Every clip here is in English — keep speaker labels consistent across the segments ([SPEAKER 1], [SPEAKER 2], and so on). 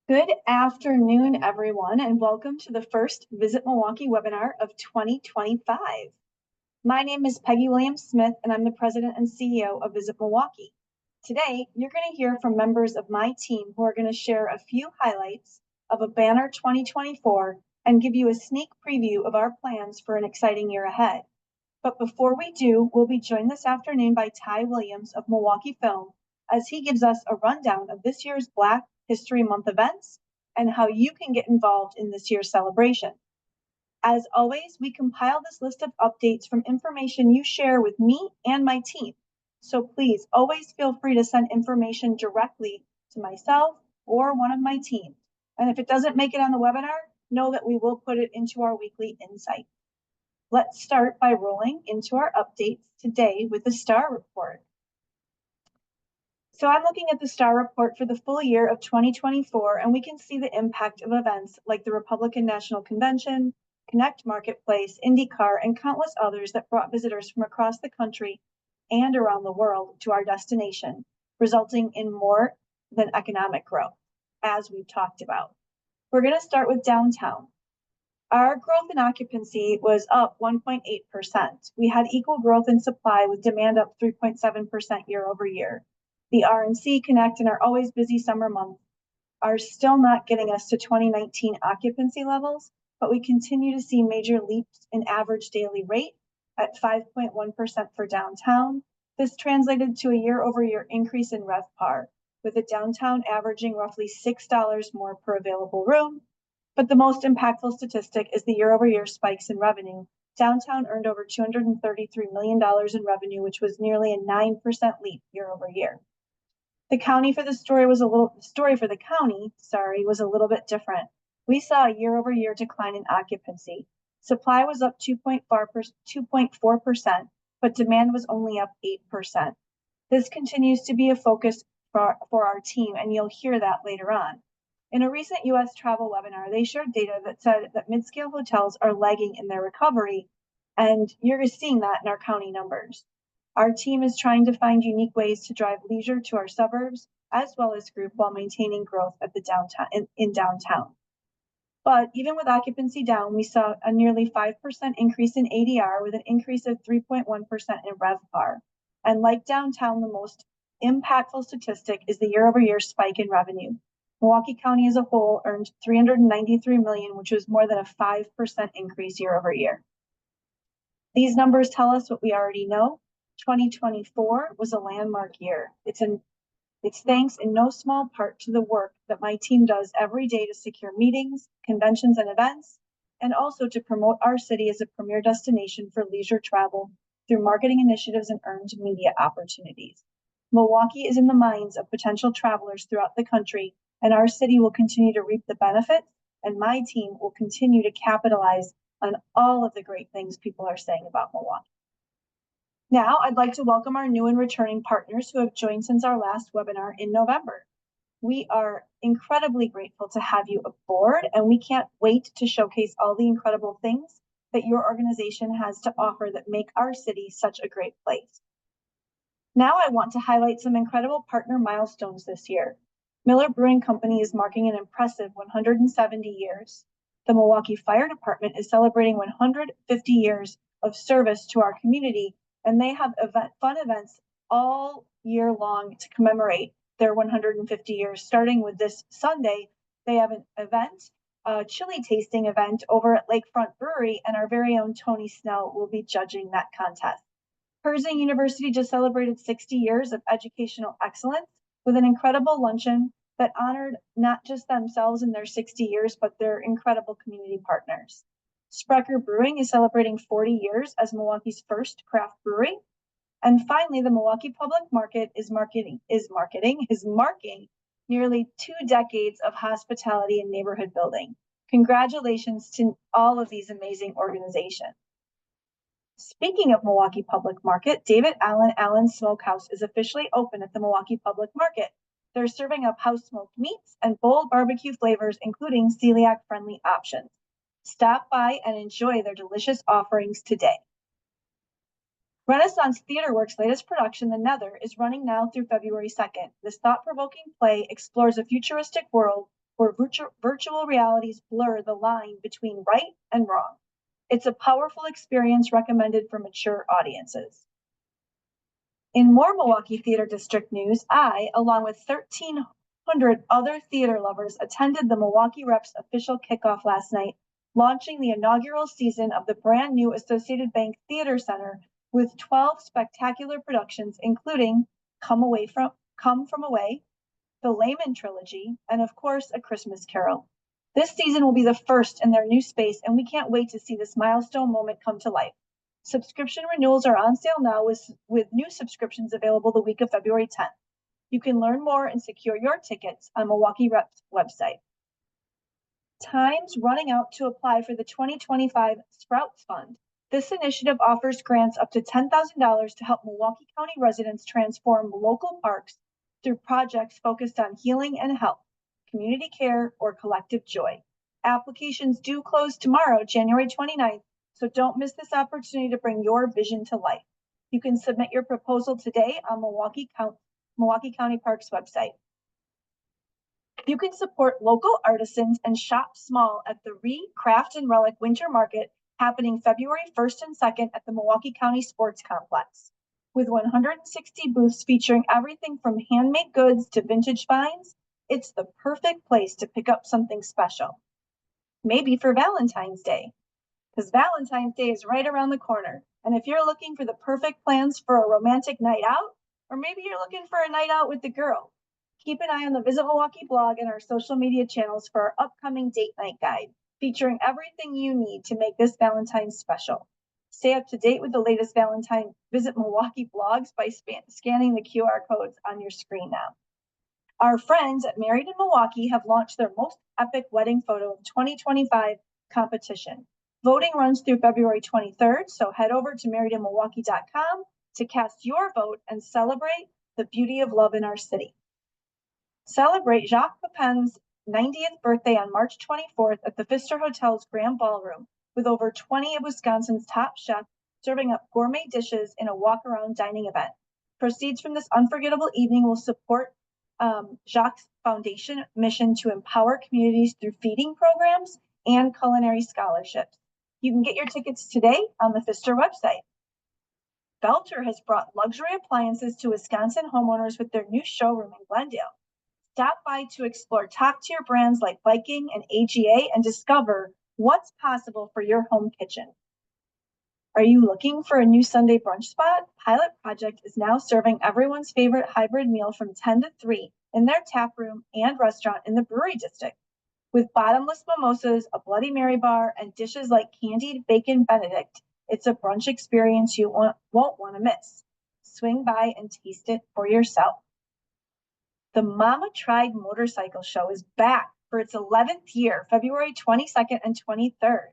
[SPEAKER 1] Good afternoon, everyone, and welcome to the first Visit Milwaukee webinar of 2025. My name is Peggy Williams-Smith, and I'm the President and CEO of Visit Milwaukee. Today, you're going to hear from members of my team who are going to share a few highlights of a banner 2024 and give you a sneak preview of our plans for an exciting year ahead. But before we do, we'll be joined this afternoon by Ty Williams of Milwaukee Film as he gives us a rundown of this year's Black History Month events and how you can get involved in this year's celebration. As always, we compile this list of updates from information you share with me and my team. So please always feel free to send information directly to myself or one of my team. And if it doesn't make it on the webinar, know that we will put it into our weekly insight. Let's start by rolling into our updates today with the STAR report. So I'm looking at the STAR report for the full year of 2024, and we can see the impact of events like the Republican National Convention, Connect Marketplace, IndyCar, and countless others that brought visitors from across the country and around the world to our destination, resulting in more than economic growth, as we've talked about. We're going to start with downtown. Our growth in occupancy was up 1.8%. We had equal growth in supply with demand up 3.7% year over year. The RNC Connect and our always busy summer months are still not getting us to 2019 occupancy levels, but we continue to see major leaps in average daily rate at 5.1% for downtown. This translated to a year-over-year increase in RevPAR, with the downtown averaging roughly $6 more per available room. But the most impactful statistic is the year-over-year spikes in revenue. Downtown earned over $233 million in revenue, which was nearly a 9% leap year over year. The story for the county was a little bit different. We saw a year-over-year decline in occupancy. Supply was up 2.4%, but demand was only up 8%. This continues to be a focus for our team, and you'll hear that later on. In a recent U.S. travel webinar, they shared data that said that mid-scale hotels are lagging in their recovery, and you're seeing that in our county numbers. Our team is trying to find unique ways to drive leisure to our suburbs, as well as group, while maintaining growth at the downtown. But even with occupancy down, we saw a nearly 5% increase in ADR with an increase of 3.1% in RevPAR. And like downtown, the most impactful statistic is the year-over-year spike in revenue. Milwaukee County as a whole earned $393 million, which was more than a 5% increase year over year. These numbers tell us what we already know. 2024 was a landmark year. It's thanks in no small part to the work that my team does every day to secure meetings, conventions, and events, and also to promote our city as a premier destination for leisure travel through marketing initiatives and earned media opportunities. Milwaukee is in the minds of potential travelers throughout the country, and our city will continue to reap the benefits, and my team will continue to capitalize on all of the great things people are saying about Milwaukee. Now, I'd like to welcome our new and returning partners who have joined since our last webinar in November. We are incredibly grateful to have you aboard, and we can't wait to showcase all the incredible things that your organization has to offer that make our city such a great place. Now, I want to highlight some incredible partner milestones this year. Miller Brewing Company is marking an impressive 170 years. The Milwaukee Fire Department is celebrating 150 years of service to our community, and they have fun events all year long to commemorate their 150 years. Starting with this Sunday, they have an event, a chili tasting event over at Lakefront Brewery, and our very own Tony Snell will be judging that contest. Herzing University just celebrated 60 years of educational excellence with an incredible luncheon that honored not just themselves in their 60 years, but their incredible community partners. Sprecher Brewing is celebrating 40 years as Milwaukee's first craft brewery. And finally, the Milwaukee Public Market is marking nearly 2 decades of hospitality and neighborhood building. Congratulations to all of these amazing organizations. Speaking of Milwaukee Public Market, David Allen's Smokehouse is officially open at the Milwaukee Public Market. They're serving up house smoked meats and bold barbecue flavors, including celiac-friendly options. Stop by and enjoy their delicious offerings today. Renaissance Theaterworks' latest production, The Nether, is running now through February 2nd. This thought-provoking play explores a futuristic world where virtual realities blur the line between right and wrong. It's a powerful experience recommended for mature audiences. In more Milwaukee Theater District news, I, along with 1,300 other theater lovers, attended the Milwaukee Reps official kickoff last night, launching the inaugural season of the brand new Associated Bank Theater Center with 12 spectacular productions, including Come From Away, the Layman Trilogy, and of course, A Christmas Carol. This season will be the first in their new space, and we can't wait to see this milestone moment come to life. Subscription renewals are on sale now with new subscriptions available the week of February 10th. You can learn more and secure your tickets on Milwaukee Reps website. Time's running out to apply for the 2025 Sprouts Fund. This initiative offers grants up to $10,000 to help Milwaukee County residents transform local parks through projects focused on healing and health, community care, or collective joy. Applications do close tomorrow, January 29th, so don't miss this opportunity to bring your vision to life. You can submit your proposal today on Milwaukee County Parks website. You can support local artisans and shop small at the Craft and Relic Winter Market happening February 1st and 2nd at the Milwaukee County Sports Complex. With 160 booths featuring everything from handmade goods to vintage finds, it's the perfect place to pick up something special. Maybe for Valentine's Day, because Valentine's Day is right around the corner. And if you're looking for the perfect plans for a romantic night out, or maybe you're looking for a night out with the girl, keep an eye on the Visit Milwaukee blog and our social media channels for our upcoming date night guide, featuring everything you need to make this Valentine's special. Stay up to date with the latest Visit Milwaukee blogs by scanning the QR codes on your screen now. Our friends at Married in Milwaukee have launched their most epic wedding photo of 2025 competition. Voting runs through February 23rd, so head over to marriedinmilwaukee.com to cast your vote and celebrate the beauty of love in our city. Celebrate Jacques Pepin's 90th birthday on March 24th at the Pfister Hotel's Grand Ballroom, with over 20 of Wisconsin's top chefs serving up gourmet dishes in a walk-around dining event. Proceeds from this unforgettable evening will support Jacques' Foundation mission to empower communities through feeding programs and culinary scholarships. You can get your tickets today on the Pfister website. Belter has brought luxury appliances to Wisconsin homeowners with their new showroom in Glendale. Stop by to explore top-tier brands like Viking and AGA and discover what's possible for your home kitchen. Are you looking for a new Sunday brunch spot? Pilot Project is now serving everyone's favorite hybrid meal from 10 to 3 in their tap room and restaurant in the Brewery District. With bottomless mimosas, a Bloody Mary bar, and dishes like candied bacon Benedict, it's a brunch experience you won't want to miss. Swing by and taste it for yourself. The Mama Tried Motorcycle Show is back for its 11th year, February 22nd and 23rd.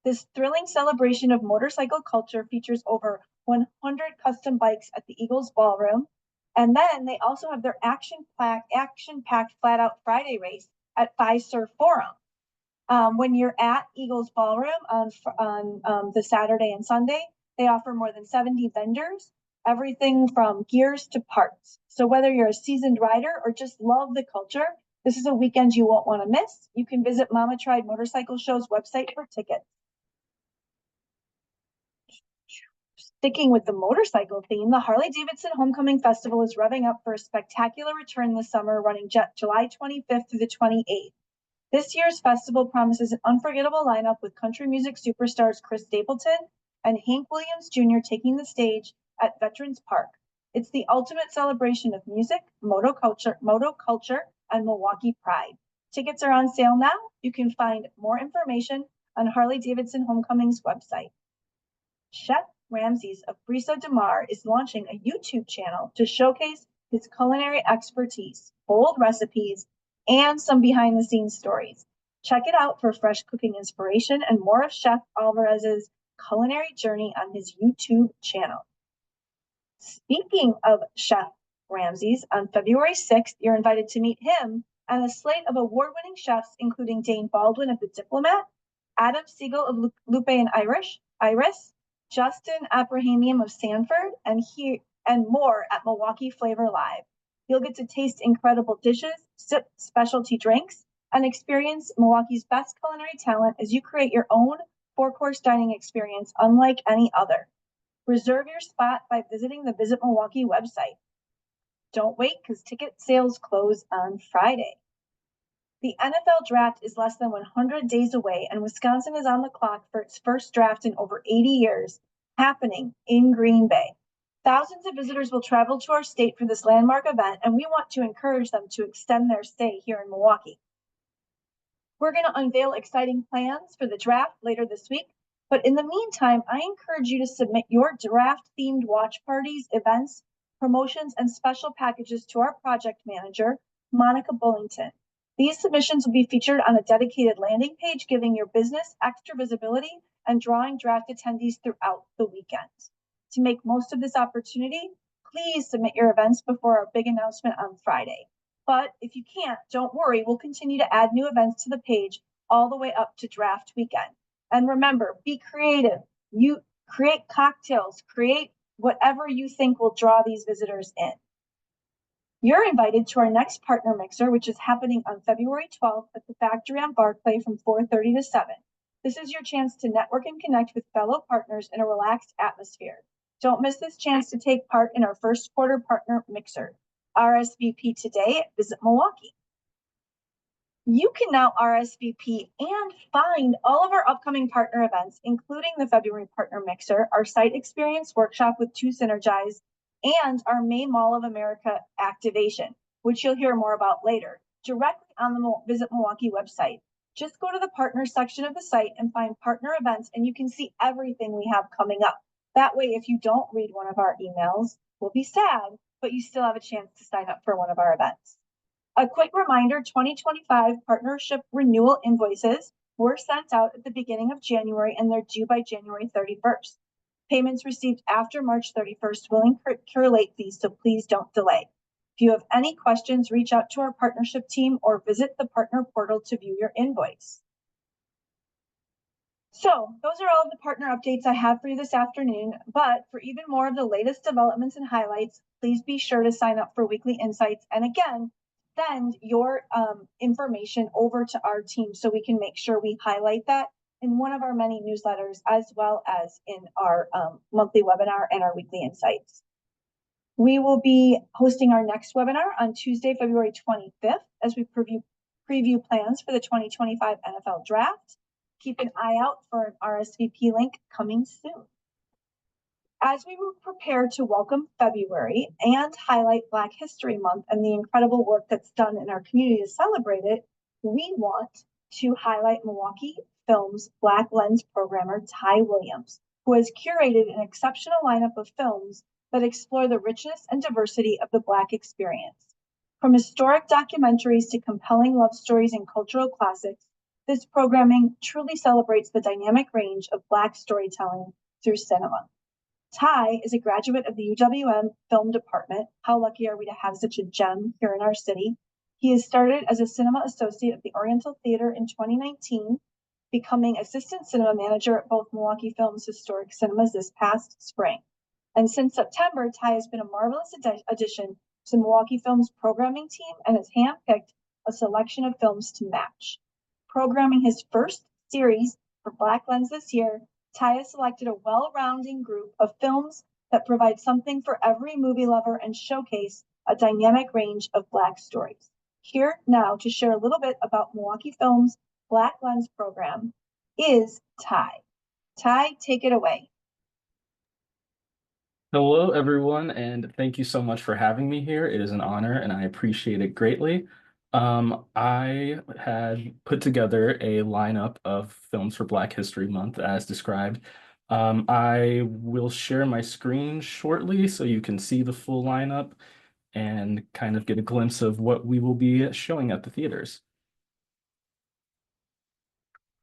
[SPEAKER 1] This thrilling celebration of motorcycle culture features over 100 custom bikes at the Eagles Ballroom. And then they also have their action-packed Flat Out Friday race at Fiserv Forum. When you're at Eagles Ballroom on the Saturday and Sunday, they offer more than 70 vendors, everything from gears to parts. So whether you're a seasoned rider or just love the culture, this is a weekend you won't want to miss. You can visit Mama Tried Motorcycle Show's website for tickets. Sticking with the motorcycle theme, the Harley-Davidson Homecoming Festival is revving up for a spectacular return this summer, running July 25th through the 28th. This year's festival promises an unforgettable lineup with country music superstars Chris Stapleton and Hank Williams Jr. taking the stage at Veterans Park. It's the ultimate celebration of music, moto culture, and Milwaukee pride. Tickets are on sale now. You can find more information on Harley-Davidson Homecoming's website. Chef Ramses of Brisa de Mar is launching a YouTube channel to showcase his culinary expertise, bold recipes, and some behind-the-scenes stories. Check it out for fresh cooking inspiration and more of Chef Alvarez's culinary journey on his YouTube channel. Speaking of Chef Ramses, on February 6th, you're invited to meet him and a slate of award-winning chefs, including Dane Baldwin of The Diplomat, Adam Siegel of Lupe and Iris, Justin Abrahamian of Sanford, and more at Milwaukee Flavor Live. You'll get to taste incredible dishes, sip specialty drinks, and experience Milwaukee's best culinary talent as you create your own four-course dining experience unlike any other. Reserve your spot by visiting the Visit Milwaukee website. Don't wait because ticket sales close on Friday. The NFL draft is less than 100 days away, and Wisconsin is on the clock for its first draft in over 80 years, happening in Green Bay. Thousands of visitors will travel to our state for this landmark event, and we want to encourage them to extend their stay here in Milwaukee. We're going to unveil exciting plans for the draft later this week, but in the meantime, I encourage you to submit your draft-themed watch parties, events, promotions, and special packages to our project manager, Monica Bullington. These submissions will be featured on a dedicated landing page, giving your business extra visibility and drawing draft attendees throughout the weekend. To make most of this opportunity, please submit your events before our big announcement on Friday. But if you can't, don't worry, we'll continue to add new events to the page all the way up to draft weekend. And remember, be creative. You create cocktails, create whatever you think will draw these visitors in. You're invited to our next partner mixer, which is happening on February 12th at the Factory on Barclay from 4:30 to 7. This is your chance to network and connect with fellow partners in a relaxed atmosphere. Don't miss this chance to take part in our first quarter partner mixer. RSVP today at Visit Milwaukee. You can now RSVP and find all of our upcoming partner events, including the February Partner Mixer, our site experience workshop with Two Synergize, and our May Mall of America activation, which you'll hear more about later, directly on the Visit Milwaukee website. Just go to the partner section of the site and find partner events, and you can see everything we have coming up. That way, if you don't read one of our emails, we'll be sad, but you still have a chance to sign up for one of our events. A quick reminder, 2025 partnership renewal invoices were sent out at the beginning of January, and they're due by January 31st. Payments received after March 31st will incur late fees, so please don't delay. If you have any questions, reach out to our partnership team or visit the partner portal to view your invoice. So those are all of the partner updates I have for you this afternoon, but for even more of the latest developments and highlights, please be sure to sign up for weekly insights. And again, send your information over to our team so we can make sure we highlight that in one of our many newsletters, as well as in our monthly webinar and our weekly insights. We will be hosting our next webinar on Tuesday, February 25th, as we preview plans for the 2025 NFL Draft. Keep an eye out for an RSVP link coming soon. As we prepare to welcome February and highlight Black History Month and the incredible work that's done in our community to celebrate it, we want to highlight Milwaukee Films Black Lens programmer Ty Williams, who has curated an exceptional lineup of films that explore the richness and diversity of the Black experience. From historic documentaries to compelling love stories and cultural classics, this programming truly celebrates the dynamic range of Black storytelling through cinema. Ty is a graduate of the UWM Film Department. How lucky are we to have such a gem here in our city? He has started as a cinema associate at the Oriental Theater in 2019, becoming assistant cinema manager at both Milwaukee Films Historic Cinemas this past spring. And since September, Ty has been a marvelous addition to the Milwaukee Films programming team and has handpicked a selection of films to match. Programming his first series for Black Lens this year, Ty has selected a well-rounding group of films that provide something for every movie lover and showcase a dynamic range of Black stories. Here now to share a little bit about Milwaukee Films' Black Lens program is Ty. Ty, take it away.
[SPEAKER 2] Hello, everyone, and thank you so much for having me here. It is an honor, and I appreciate it greatly. I had put together a lineup of films for Black History Month as described. I will share my screen shortly so you can see the full lineup and kind of get a glimpse of what we will be showing at the theaters.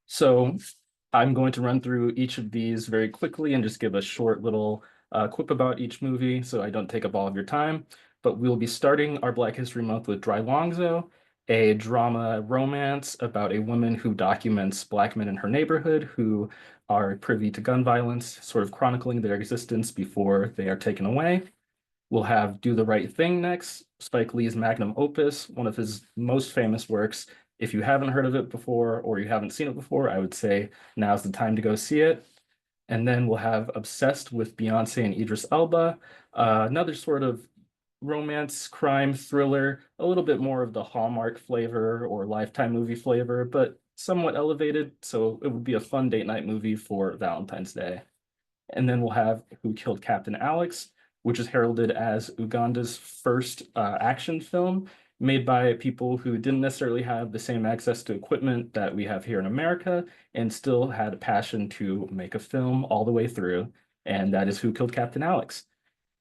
[SPEAKER 2] So I'm going to run through each of these very quickly and just give a short little quip about each movie so I don't take up all of your time. But we'll be starting our Black History Month with Dry Longzo, a drama romance about a woman who documents Black men in her neighborhood who are privy to gun violence, sort of chronicling their existence before they are taken away. We'll have Do the Right Thing next, Spike Lee's magnum opus, one of his most famous works, If you haven't heard of it before or you haven't seen it before, I would say now's the time to go see it. And then we'll have Obsessed with Beyonce and Idris Elba, another sort of romance, crime, thriller, a little bit more of the Hallmark flavor or Lifetime movie flavor, but somewhat elevated. So it would be a fun date night movie for Valentine's Day. And then we'll have Who Killed Captain Alex, which is heralded as Uganda's first action film made by people who didn't necessarily have the same access to equipment that we have here in America and still had a passion to make a film all the way through. And that is Who Killed Captain Alex.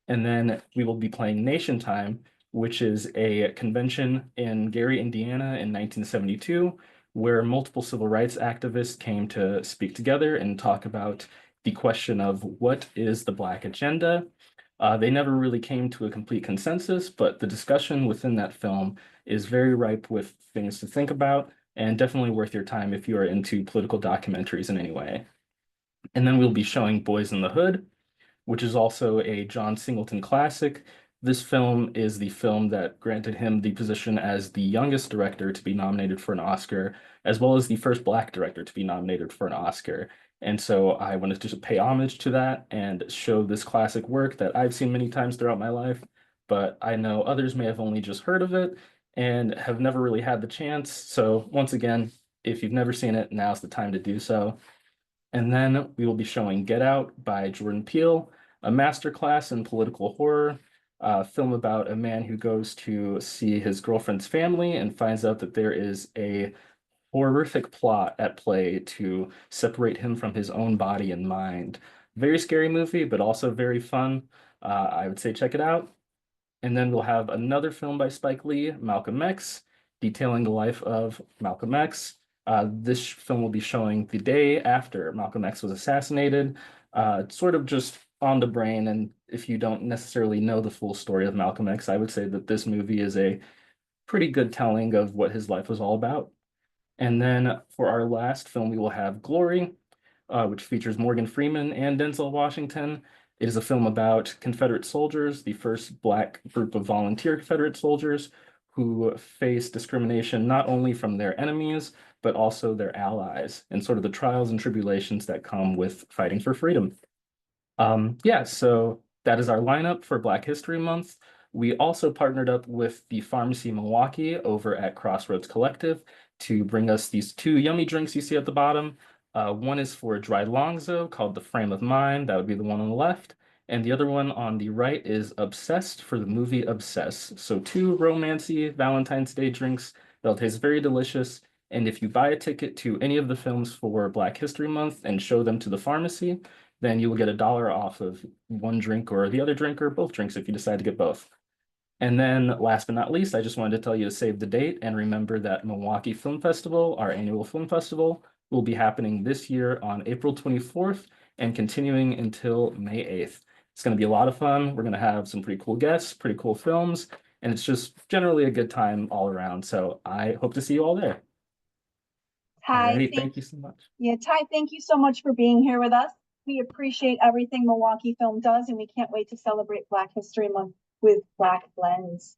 [SPEAKER 2] And then we will be playing Nation Time, which is a convention in Gary, Indiana in 1972, where multiple civil rights activists came to speak together and talk about the question of what is the Black agenda. They never really came to a complete consensus, but the discussion within that film is very ripe with things to think about and definitely worth your time if you are into political documentaries in any way. And then we'll be showing Boys in the Hood, which is also a John Singleton classic. This film is the film that granted him the position as the youngest director to be nominated for an Oscar, as well as the first Black director to be nominated for an Oscar. And so I wanted to pay homage to that and show this classic work that I've seen many times throughout my life, but I know others may have only just heard of it and have never really had the chance. So once again, if you've never seen it, now's the time to do so. And then we will be showing Get Out by Jordan Peele, a masterclass in political horror, a film about a man who goes to see his girlfriend's family and finds out that there is a horrific plot at play to separate him from his own body and mind. Very scary movie, but also very fun. I would say check it out. And then we'll have another film by Spike Lee, Malcolm X, detailing the life of Malcolm X. This film will be showing the day after Malcolm X was assassinated, sort of just on the brain. And if you don't necessarily know the full story of Malcolm X, I would say that this movie is a pretty good telling of what his life was all about. And then for our last film, we will have Glory, which features Morgan Freeman and Denzel Washington. It is a film about Confederate soldiers, the first Black group of volunteer Confederate soldiers who face discrimination not only from their enemies, but also their allies, and sort of the trials and tribulations that come with fighting for freedom. Yeah, so that is our lineup for Black History Month. We also partnered up with the Pharmacy Milwaukee over at Crossroads Collective to bring us these two yummy drinks you see at the bottom. One is for a dried Longzo called the Frame of Mind. That would be the one on the left. And the other one on the right is Obsessed for the movie Obsess. So two romancy Valentine's Day drinks. They'll taste very delicious. And if you buy a ticket to any of the films for Black History Month and show them to the pharmacy, then you will get $1 off of one drink or the other drink or both drinks if you decide to get both. And then last but not least, I just wanted to tell you to save the date and remember that Milwaukee Film Festival, our annual film festival, will be happening this year on April 24th and continuing until May 8th. It's going to be a lot of fun. We're going to have some pretty cool guests, pretty cool films, and it's just generally a good time all around. So I hope to see you all there. Alrighty, thank you so much.
[SPEAKER 1] Ty, thank you so much for being here with us. We appreciate everything Milwaukee Film does, and we can't wait to celebrate Black History Month with Black Lens.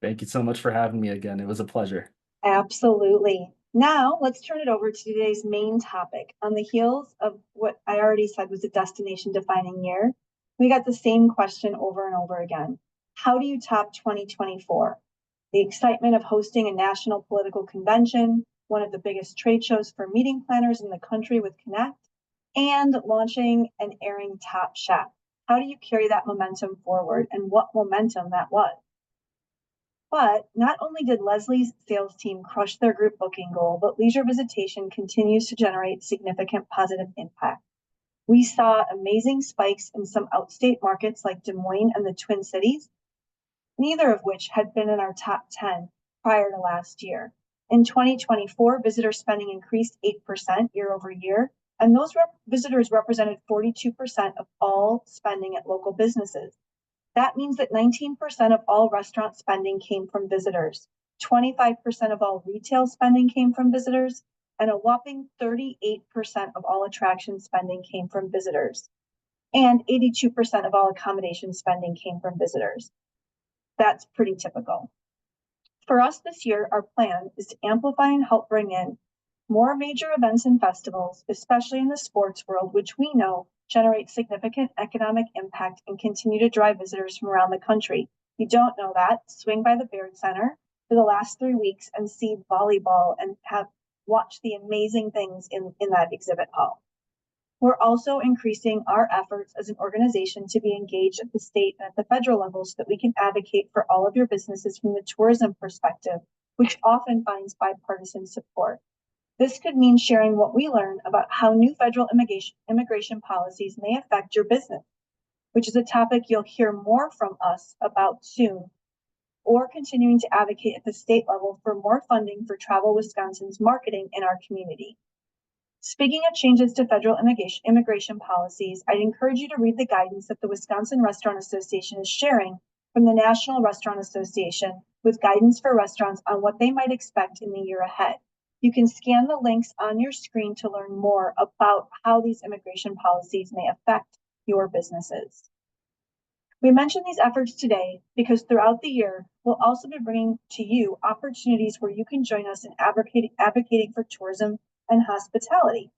[SPEAKER 2] Thank you so much for having me again. It was a pleasure.
[SPEAKER 1] Absolutely. Now, let's turn it over to today's main topic. On the heels of what I already said was a destination defining year, we got the same question over and over again. How do you top 2024? The excitement of hosting a national political convention, one of the biggest trade shows for meeting planners in the country with Connect, and launching and airing Top Chef. How do you carry that momentum forward, and what momentum that was? But not only did Leslie's sales team crush their group booking goal, but leisure visitation continues to generate significant positive impact. We saw amazing spikes in some outstate markets like Des Moines and the Twin Cities, neither of which had been in our top 10 prior to last year. In 2024, visitor spending increased 8% year over year, and those visitors represented 42% of all spending at local businesses. That means that 19% of all restaurant spending came from visitors, 25% of all retail spending came from visitors, and a whopping 38% of all attraction spending came from visitors, and 82% of all accommodation spending came from visitors. That's pretty typical. For us this year, our plan is to amplify and help bring in more major events and festivals, especially in the sports world, which we know generate significant economic impact and continue to drive visitors from around the country. If you don't know that, swing by the Baird Center for the last 3 weeks and see volleyball and have watched the amazing things in that exhibit hall. We're also increasing our efforts as an organization to be engaged at the state and at the federal level so that we can advocate for all of your businesses from the tourism perspective, which often finds bipartisan support. This could mean sharing what we learn about how new federal immigration policies may affect your business, which is a topic you'll hear more from us about soon, or continuing to advocate at the state level for more funding for Travel Wisconsin's marketing in our community. Speaking of changes to federal immigration policies, I'd encourage you to read the guidance that the Wisconsin Restaurant Association is sharing from the National Restaurant Association with guidance for restaurants on what they might expect in the year ahead. You can scan the links on your screen to learn more about how these immigration policies may affect your businesses. We mention these efforts today because throughout the year, we'll also be bringing to you opportunities where you can join us in advocating for tourism and hospitality,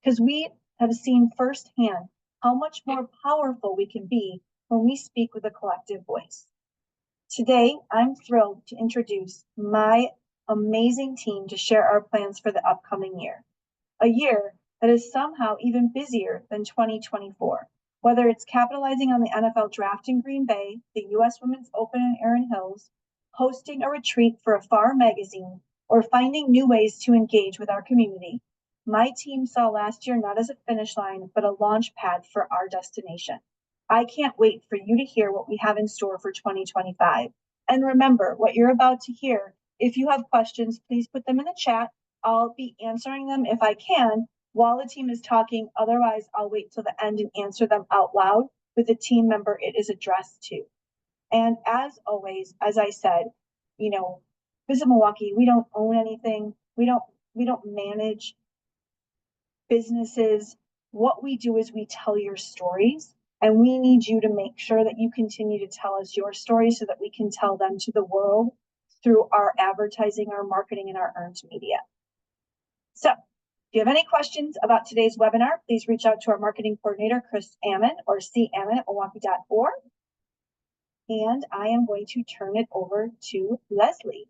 [SPEAKER 1] because we have seen firsthand how much more powerful we can be when we speak with a collective voice. Today, I'm thrilled to introduce my amazing team to share our plans for the upcoming year, a year that is somehow even busier than 2024. Whether it's capitalizing on the NFL draft in Green Bay, the U.S. Women's Open in Erin Hills, hosting a retreat for a Far magazine, or finding new ways to engage with our community, my team saw last year not as a finish line, but a launch pad for our destination. I can't wait for you to hear what we have in store for 2025. And remember, what you're about to hear, if you have questions, please put them in the chat. I'll be answering them if I can while the team is talking. Otherwise, I'll wait till the end and answer them out loud with the team member it is addressed to. And as always, as I said, Visit Milwaukee, we don't own anything. We don't manage businesses. What we do is we tell your stories, and we need you to make sure that you continue to tell us your stories so that we can tell them to the world through our advertising, our marketing, and our earned media. So if you have any questions about today's webinar, please reach out to our marketing coordinator, Chris Ammon, or cammon@milwaukee.org. And I am going to turn it over to Leslie.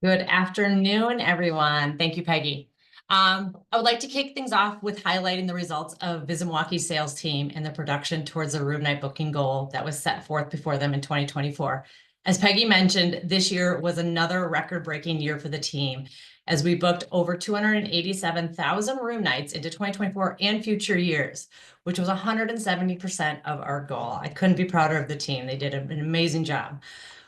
[SPEAKER 3] Good afternoon, everyone. Thank you, Peggy. I would like to kick things off with highlighting the results of Visit Milwaukee sales team and the production towards the room night booking goal that was set forth before them in 2024. As Peggy mentioned, this year was another record-breaking year for the team, as we booked over 287,000 room nights into 2024 and future years, which was 170% of our goal. I couldn't be prouder of the team. They did an amazing job.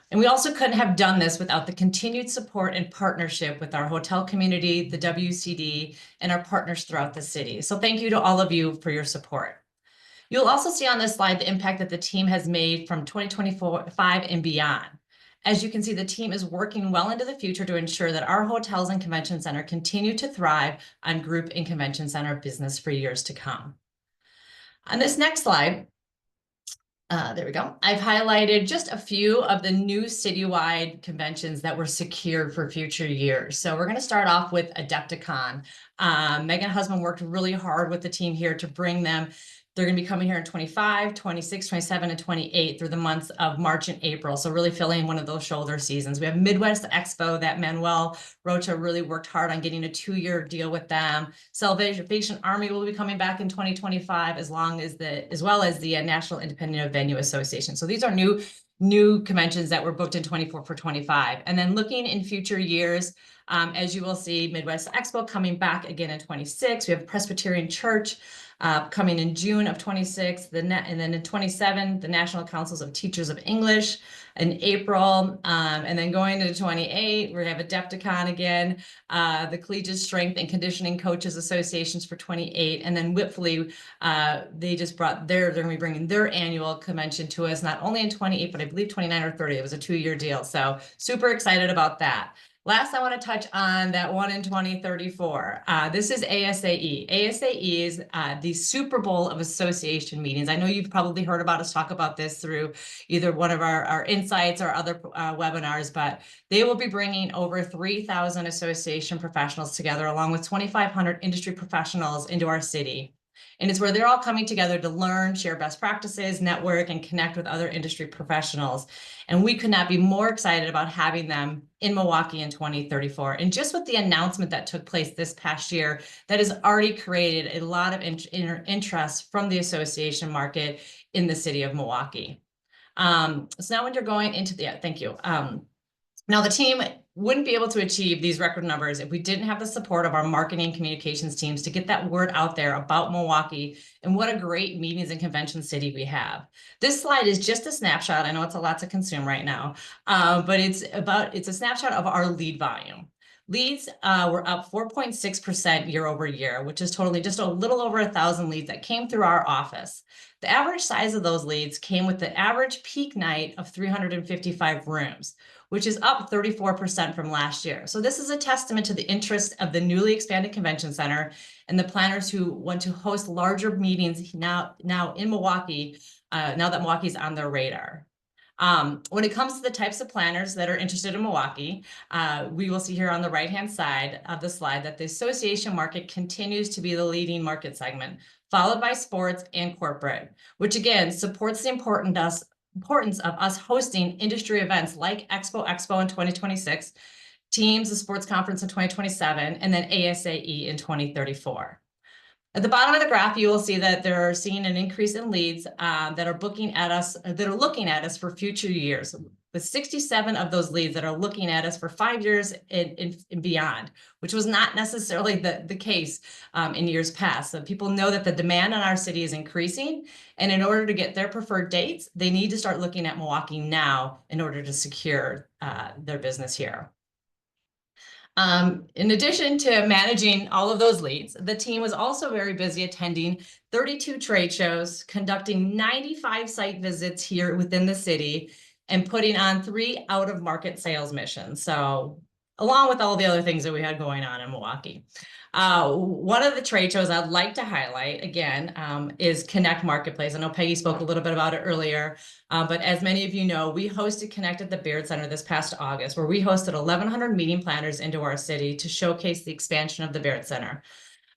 [SPEAKER 3] And we also couldn't have done this without the continued support and partnership with our hotel community, the WCD, and our partners throughout the city. So thank you to all of you for your support. You'll also see on this slide the impact that the team has made from 2025 and beyond. As you can see, the team is working well into the future to ensure that our hotels and convention center continue to thrive on group and convention center business for years to come. On this next slide, there we go. I've highlighted just a few of the new citywide conventions that were secured for future years. So we're going to start off with Adepticon. Megan Husband worked really hard with the team here to bring them. They're going to be coming here in 25, 26, 27, and 28 through the months of March and April. So really filling one of those shoulder seasons. We have Midwest Expo that Manuel Rocha really worked hard on getting a 2-year deal with them. Salvation Army will be coming back in 2025, as well as the National Independent Venue Association. So these are new conventions that were booked in 24 for 25. And then looking in future years, as you will see, Midwest Expo coming back again in 26. We have Presbyterian Church coming in June of 26, and then in 27, the National Councils of Teachers of English in April, and then going into 28, we have Adepticon again, the Collegiate Strength and Conditioning Coaches Associations for 28, and then Whitfully, they just they're going to be bringing their annual convention to us, not only in 28, but I believe 29 or 30. It was a 2-year deal, so super excited about that. Last, I want to touch on that one in 2034. This is ASAE. ASAE is the Super Bowl of association meetings. I know you've probably heard about us talk about this through either one of our insights or other webinars, but they will be bringing over 3,000 association professionals together, along with 2,500 industry professionals into our city. And it's where they're all coming together to learn, share best practices, network, and connect with other industry professionals. And we could not be more excited about having them in Milwaukee in 2034. And just with the announcement that took place this past year, that has already created a lot of interest from the association market in the city of Milwaukee. So now when you're going into the, thank you. Now the team wouldn't be able to achieve these record numbers if we didn't have the support of our marketing and communications teams to get that word out there about Milwaukee and what a great meetings and convention city we have. This slide is just a snapshot. I know it's a lot to consume right now, but it's a snapshot of our lead volume. Leads were up 4.6% year over year, which is totally just a little over 1,000 leads that came through our office. The average size of those leads came with the average peak night of 355 rooms, which is up 34% from last year. So this is a testament to the interest of the newly expanded convention center and the planners who want to host larger meetings now in Milwaukee, now that Milwaukee's on their radar. When it comes to the types of planners that are interested in Milwaukee, we will see here on the right-hand side of the slide that the association market continues to be the leading market segment, followed by sports and corporate, which again supports the importance of us hosting industry events like Expo in 2026, Teams, the sports conference in 2027, and then ASAE in 2034. At the bottom of the graph, you will see that they're seeing an increase in leads that are looking at us for future years, with 67 of those leads that are looking at us for 5 years and beyond, which was not necessarily the case in years past. So people know that the demand on our city is increasing, and in order to get their preferred dates, they need to start looking at Milwaukee now in order to secure their business here. In addition to managing all of those leads, the team was also very busy attending 32 trade shows, conducting 95 site visits here within the city, and putting on 3 out-of-market sales missions. So along with all the other things that we had going on in Milwaukee. One of the trade shows I'd like to highlight, again, is Connect Marketplace. I know Peggy spoke a little bit about it earlier, but as many of you know, we hosted Connect at the Baird Center this past August, where we hosted 1,100 meeting planners into our city to showcase the expansion of the Baird Center.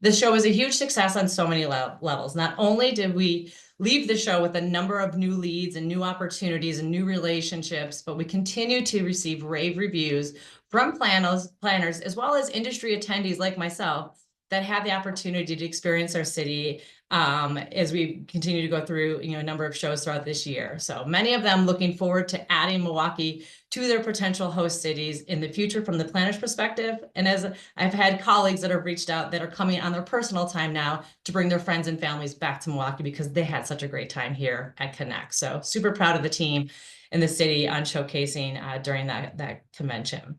[SPEAKER 3] This show was a huge success on so many levels. Not only did we leave the show with a number of new leads and new opportunities and new relationships, but we continue to receive rave reviews from planners, as well as industry attendees like myself that have the opportunity to experience our city as we continue to go through a number of shows throughout this year. So many of them looking forward to adding Milwaukee to their potential host cities in the future from the planner's perspective. And as I've had colleagues that have reached out that are coming on their personal time now to bring their friends and families back to Milwaukee because they had such a great time here at Connect. So super proud of the team in the city on showcasing during that convention.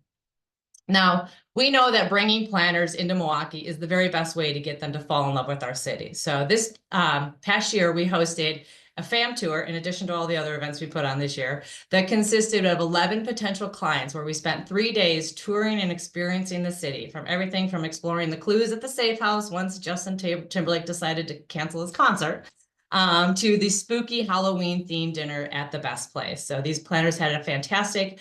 [SPEAKER 3] Now, we know that bringing planners into Milwaukee is the very best way to get them to fall in love with our city. So this past year, we hosted a FAM tour, in addition to all the other events we put on this year, that consisted of 11 potential clients, where we spent 3 days touring and experiencing the city, from everything from exploring the clues at the Safe House once Justin Timberlake decided to cancel his concert, to the spooky Halloween-themed dinner at the Best Place. So these planners had a fantastic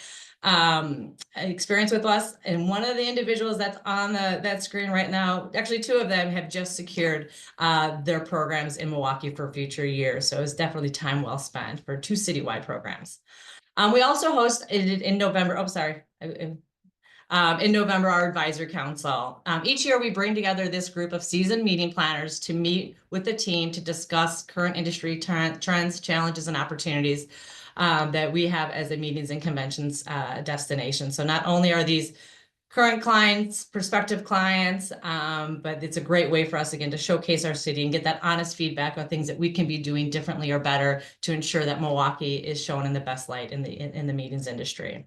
[SPEAKER 3] experience with us, and one of the individuals that's on that screen right now, actually 2 of them have just secured their programs in Milwaukee for future years. So it's definitely time well spent for 2 citywide programs. We also hosted in November, in November, our advisory council. Each year we bring together this group of seasoned meeting planners to meet with the team to discuss current industry trends, challenges, and opportunities that we have as a meetings and conventions destination. So not only are these current clients, prospective clients, but it's a great way for us, again, to showcase our city and get that honest feedback on things that we can be doing differently or better to ensure that Milwaukee is shown in the best light in the meetings industry.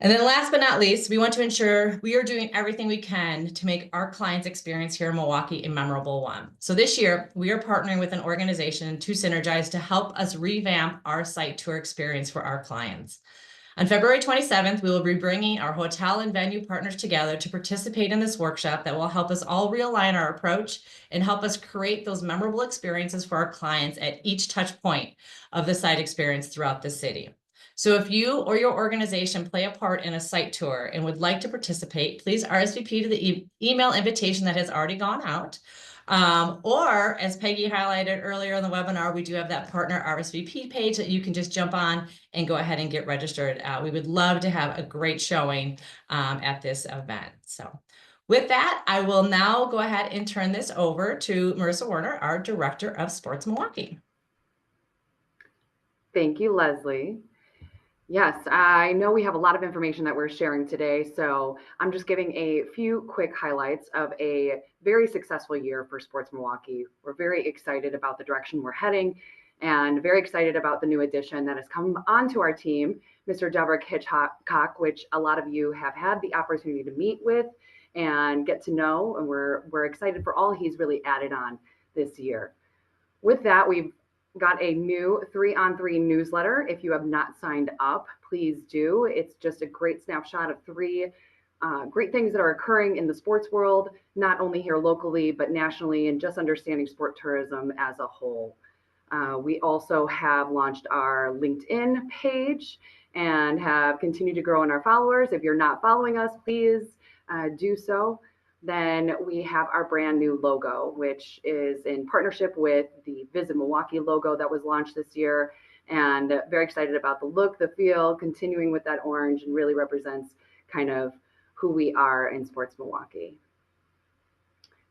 [SPEAKER 3] And then last but not least, we want to ensure we are doing everything we can to make our clients' experience here in Milwaukee a memorable one. So this year, we are partnering with an organization to synergize to help us revamp our site tour experience for our clients. On February 27th, we will be bringing our hotel and venue partners together to participate in this workshop that will help us all realign our approach and help us create those memorable experiences for our clients at each touch point of the site experience throughout the city. So if you or your organization play a part in a site tour and would like to participate, please RSVP to the email invitation that has already gone out. Or as Peggy highlighted earlier in the webinar, we do have that partner RSVP page that you can just jump on and go ahead and get registered. We would love to have a great showing at this event. So with that, I will now go ahead and turn this over to Marissa Warner, our Director of Sports Milwaukee.
[SPEAKER 4] Thank you, Leslie. Yes, I know we have a lot of information that we're sharing today, so I'm just giving a few quick highlights of a very successful year for Sports Milwaukee. We're very excited about the direction we're heading and very excited about the new addition that has come onto our team, Mr. Debrick Hitchcock, which a lot of you have had the opportunity to meet with and get to know, and we're excited for all he's really added on this year. With that, we've got a new 3-on-3 newsletter. If you have not signed up, please do. It's just a great snapshot of 3 great things that are occurring in the sports world, not only here locally, but nationally, and just understanding sport tourism as a whole. We also have launched our LinkedIn page and have continued to grow in our followers. If you're not following us, please do so. Then we have our brand new logo, which is in partnership with the Visit Milwaukee logo that was launched this year. And very excited about the look, the feel, continuing with that orange, and really represents kind of who we are in Sports Milwaukee.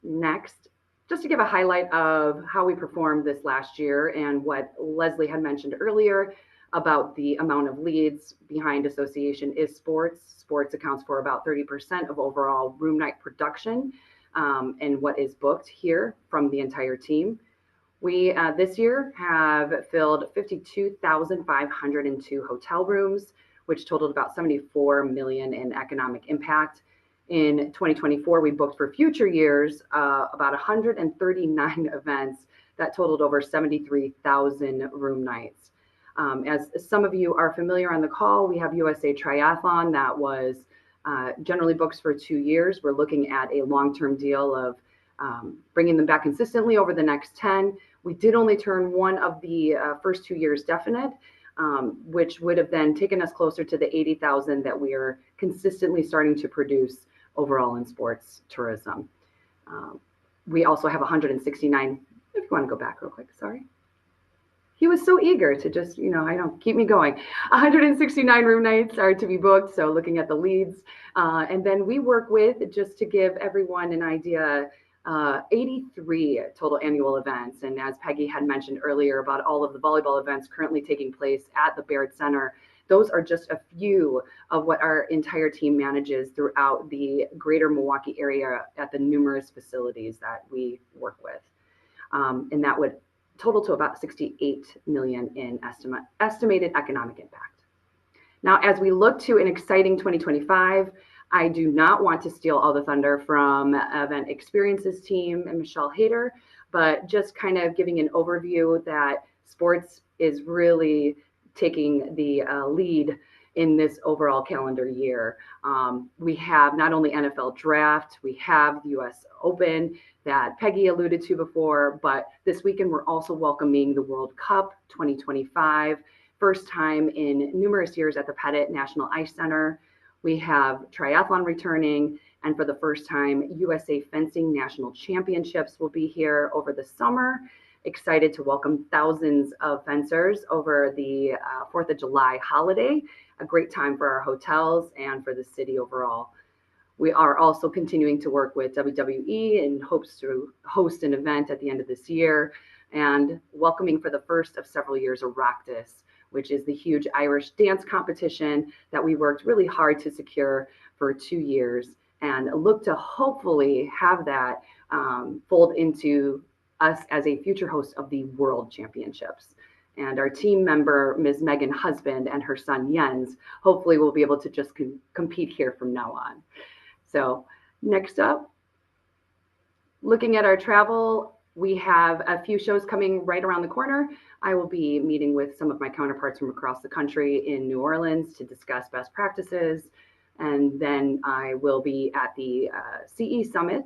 [SPEAKER 4] Next, just to give a highlight of how we performed this last year and what Leslie had mentioned earlier about the amount of leads behind association is sports. Sports accounts for about 30% of overall room night production and what is booked here from the entire team. We this year have filled 52,502 hotel rooms, which totaled about $74 million in economic impact. In 2024, we booked for future years about 139 events that totaled over 73,000 room nights. As some of you are familiar on the call, we have USA Triathlon that was generally booked for 2 years. We're looking at a long-term deal of bringing them back consistently over the next 10. We did only turn one of the first 2 years definite, which would have then taken us closer to the 80,000 that we are consistently starting to produce overall in sports tourism. We also have 169, if you want to go back real quick, sorry. He was so eager to just, keep me going. 169 room nights are to be booked. So looking at the leads. And then we work with, just to give everyone an idea, 83 total annual events. And as Peggy had mentioned earlier about all of the volleyball events currently taking place at the Baird Center, those are just a few of what our entire team manages throughout the greater Milwaukee area at the numerous facilities that we work with. And that would total to about 68 million in estimated economic impact. Now, as we look to an exciting 2025, I do not want to steal all the thunder from Event Experiences team and Michelle Hayter, but just kind of giving an overview that sports is really taking the lead in this overall calendar year. We have not only NFL draft, we have the US Open that Peggy alluded to before, but this weekend we're also welcoming the World Cup 2025, first time in numerous years at the Pettit National Ice Center. We have triathlon returning, and for the first time, USA Fencing National Championships will be here over the summer. Excited to welcome thousands of fencers over the 4th of July holiday, a great time for our hotels and for the city overall. We are also continuing to work with WWE and hopes to host an event at the end of this year, and welcoming for the first of several years Oireachtas, which is the huge Irish dance competition that we worked really hard to secure for 2 years, and look to hopefully have that fold into us as a future host of the World Championships. And our team member, Ms. Megan Husband, and her son Jens, hopefully will be able to just compete here from now on. So next up, looking at our travel We have a few shows coming right around the corner. I will be meeting with some of my counterparts from across the country in New Orleans to discuss best practices. And then I will be at the CE Summit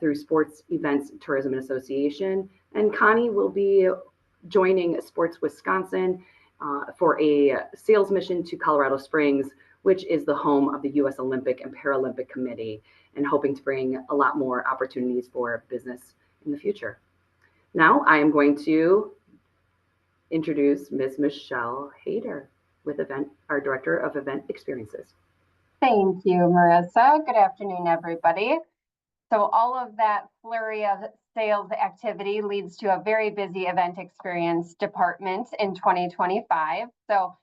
[SPEAKER 4] through Sports Events Tourism and Association. And Connie will be joining Sports Wisconsin for a sales mission to Colorado Springs, which is the home of the U.S. Olympic and Paralympic Committee, and hoping to bring a lot more opportunities for business in the future. Now I am going to introduce Ms. Michelle Hayter with our Director of Event Experiences.
[SPEAKER 5] Thank you, Marissa. Good afternoon, everybody. So all of that flurry of sales activity leads to a very busy event experience department in 2025. So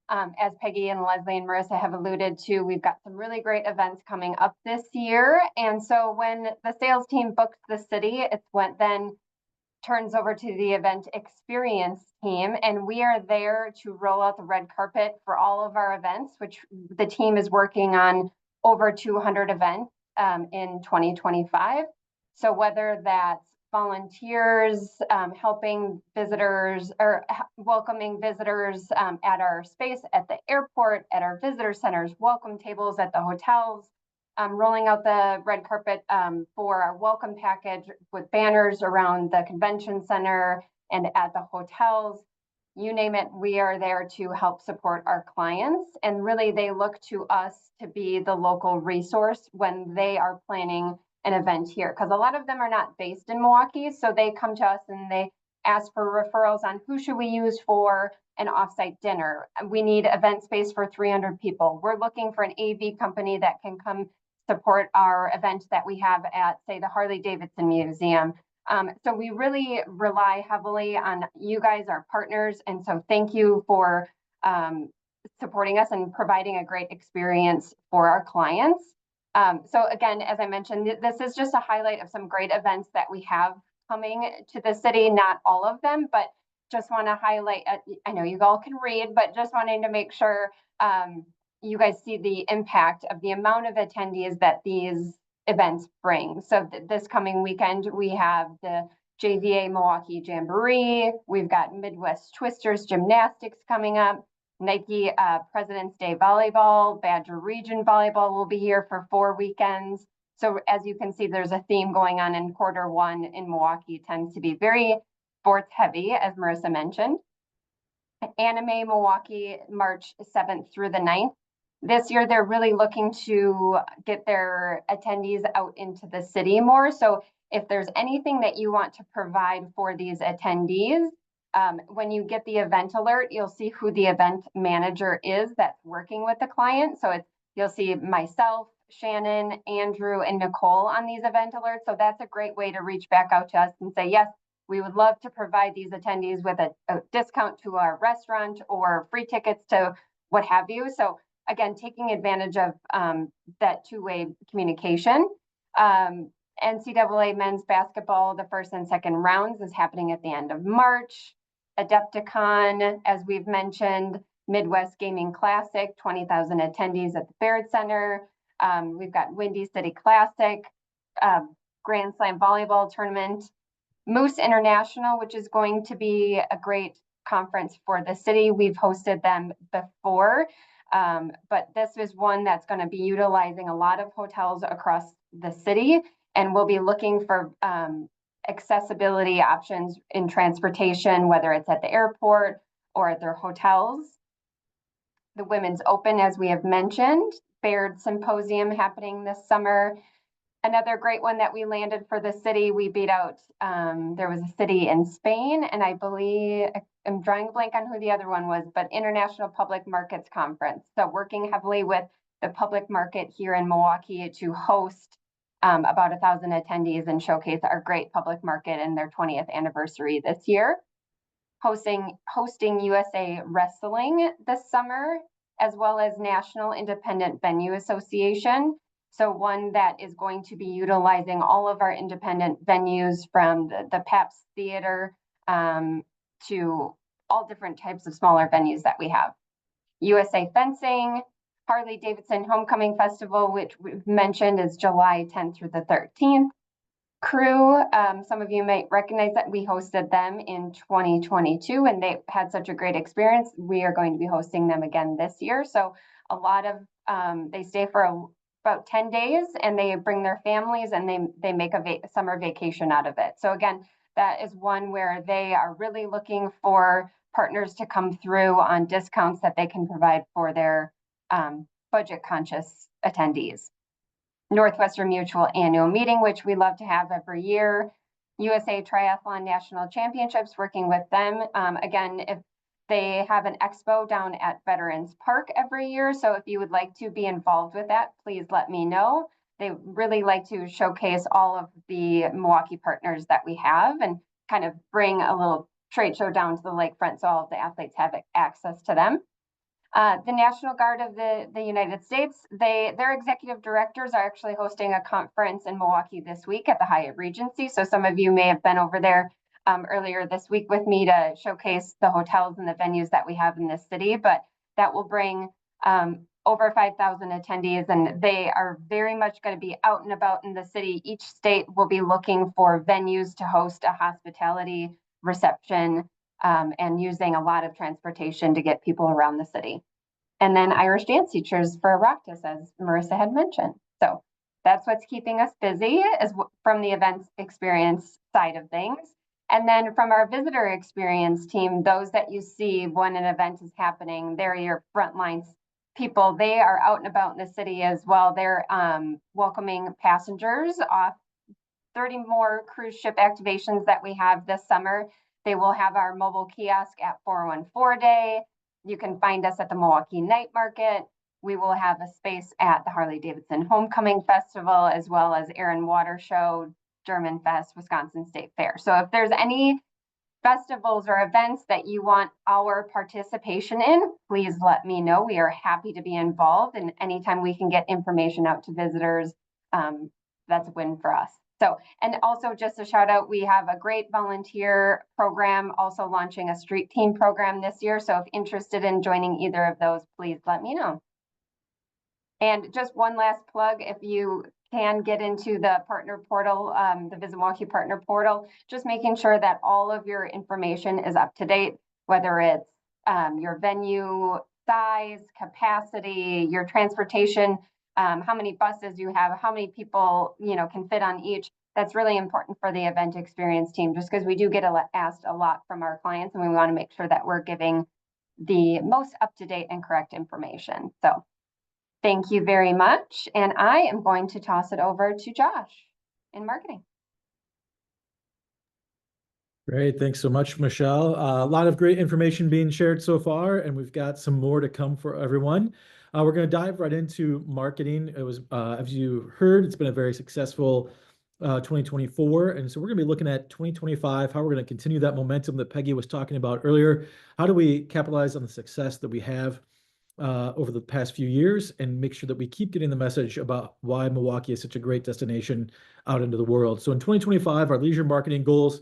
[SPEAKER 5] as Peggy and Leslie and Marissa have alluded to, we've got some really great events coming up this year. And so when the sales team books the city, it's what then turns over to the event experience team. And we are there to roll out the red carpet for all of our events, which the team is working on over 200 events in 2025. So whether that's volunteers helping visitors or welcoming visitors at our space at the airport, at our visitor centers, welcome tables at the hotels, rolling out the red carpet for our welcome package with banners around the convention center and at the hotels. You name it, we are there to help support our clients. And really, they look to us to be the local resource when they are planning an event here, because a lot of them are not based in Milwaukee. So they come to us and they ask for referrals on who should we use for an offsite dinner. We need event space for 300 people. We're looking for an AV company that can come support our event that we have at, say, the Harley-Davidson Museum. So we really rely heavily on you guys, our partners. And so thank you for supporting us and providing a great experience for our clients. So again, as I mentioned, this is just a highlight of some great events that we have coming to the city, not all of them, but just want to highlight, I know you all can read, but just wanting to make sure you guys see the impact of the amount of attendees that these events bring. So this coming weekend, we have the JVA Milwaukee Jamboree. We've got Midwest Twisters Gymnastics coming up. Nike President's Day Volleyball, Badger Region Volleyball will be here for 4 weekends. So as you can see, there's a theme going on in Q1 in Milwaukee. It tends to be very sports heavy, as Marissa mentioned. Anime Milwaukee, March 7th through the 9th. This year, they're really looking to get their attendees out into the city more. So if there's anything that you want to provide for these attendees, when you get the event alert, you'll see who the event manager is that's working with the client. So you'll see myself, Shannon, Andrew, and Nicole on these event alerts. So that's a great way to reach back out to us and say, yes, we would love to provide these attendees with a discount to our restaurant or free tickets to what have you. So again, taking advantage of that two-way communication. NCAA men's basketball, the first and second rounds is happening at the end of March. Adepticon, as we've mentioned, Midwest Gaming Classic, 20,000 attendees at the Baird Center. We've got Windy City Classic, Grand Slam Volleyball Tournament, Moose International, which is going to be a great conference for the city. We've hosted them before, but this is one that's going to be utilizing a lot of hotels across the city, and we'll be looking for accessibility options in transportation, whether it's at the airport or at their hotels. The Women's Open, as we have mentioned, Baird Symposium happening this summer. Another great one that we landed for the city, we beat out, there was a city in Spain, and I believe, I'm drawing a blank on who the other one was, but International Public Markets Conference. So working heavily with the public market here in Milwaukee to host about 1,000 attendees and showcase our great public market and their 20th anniversary this year. Hosting USA Wrestling this summer, as well as National Independent Venue Association. So one that is going to be utilizing all of our independent venues from the Pabst Theater to all different types of smaller venues that we have. USA Fencing, Harley-Davidson Homecoming Festival, which we've mentioned is July 10th through the 13th. crew. Some of you might recognize that we hosted them in 2022 and they had such a great experience. We are going to be hosting them again this year. So a lot of, they stay for about 10 days and they bring their families and they make a summer vacation out of it. So again, that is one where they are really looking for partners to come through on discounts that they can provide for their budget conscious attendees. Northwestern Mutual annual meeting, which we love to have every year. USA Triathlon National Championships, working with them. Again, if they have an expo down at Veterans Park every year. So if you would like to be involved with that, please let me know. They really like to showcase all of the Milwaukee partners that we have and kind of bring a little trade show down to the lakefront so all of the athletes have access to them. The National Guard of the United States, their executive directors are actually hosting a conference in Milwaukee this week at the Hyatt Regency. So some of you may have been over there earlier this week with me to showcase the hotels and the venues that we have in this city, but that will bring over 5,000 attendees, and they are very much going to be out and about in the city. Each state will be looking for venues to host a hospitality reception and using a lot of transportation to get people around the city. And then Irish dance teachers for Oireachtas, as Marissa had mentioned. So that's what's keeping us busy is from the events experience side of things. And then from our visitor experience team, those that you see when an event is happening, they're your frontline people. They are out and about in the city as well. They're welcoming passengers off 30 more cruise ship activations that we have this summer. They will have our mobile kiosk at 414 Day. You can find us at the Milwaukee Night Market. We will have a space at the Harley-Davidson Homecoming Festival, as well as Air and Water Show, German Fest, Wisconsin State Fair. So if there's any festivals or events that you want our participation in, please let me know. We are happy to be involved, and anytime we can get information out to visitors, that's a win for us. So, and also just a shout out, we have a great volunteer program, also launching a street team program this year. So if interested in joining either of those, please let me know. And just one last plug, if you can get into the partner portal, the Visit Milwaukee partner portal, just making sure that all of your information is up to date, whether it's your venue size, capacity, your transportation, how many buses you have, how many people, can fit on each. That's really important for the event experience team, just because we do get asked a lot from our clients, and we want to make sure that we're giving the most up-to-date and correct information. So thank you very much. And I am going to toss it over to Josh in marketing.
[SPEAKER 6] Great. Thanks so much, Michelle. A lot of great information being shared so far, and we've got some more to come for everyone. We're going to dive right into marketing. It was, as you heard, it's been a very successful 2024. And so we're going to be looking at 2025, how we're going to continue that momentum that Peggy was talking about earlier. How do we capitalize on the success that we have over the past few years and make sure that we keep getting the message about why Milwaukee is such a great destination out into the world. So in 2025, our leisure marketing goals,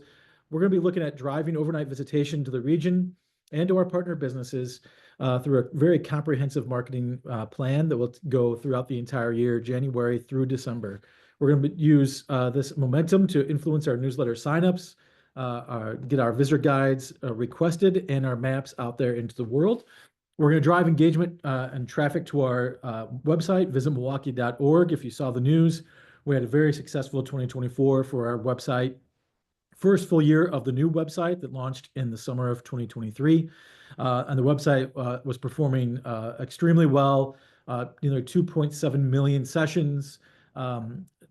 [SPEAKER 6] we're going to be looking at driving overnight visitation to the region and to our partner businesses through a very comprehensive marketing plan that will go throughout the entire year, January through December. We're going to use this momentum to influence our newsletter signups, get our visitor guides requested and our maps out there into the world. We're going to drive engagement and traffic to our website, visitmilwaukee.org. If you saw the news, we had a very successful 2024 for our website. First full year of the new website that launched in the summer of 2023. And the website was performing extremely well, 2.7 million sessions,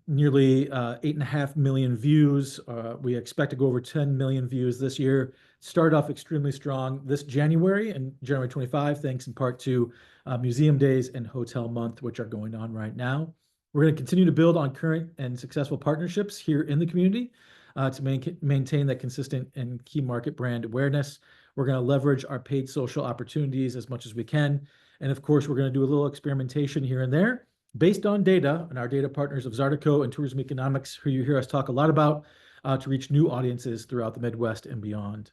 [SPEAKER 6] nearly 8.5 million views. We expect to go over 10 million views this year. Start off extremely strong this January and January 25, thanks in part to Museum Days and Hotel Month, which are going on right now. We're going to continue to build on current and successful partnerships here in the community to maintain that consistent and key market brand awareness. We're going to leverage our paid social opportunities as much as we can. And of course, we're going to do a little experimentation here and there based on data and our data partners of Zydeco and Tourism Economics, who you hear us talk a lot about, to reach new audiences throughout the Midwest and beyond.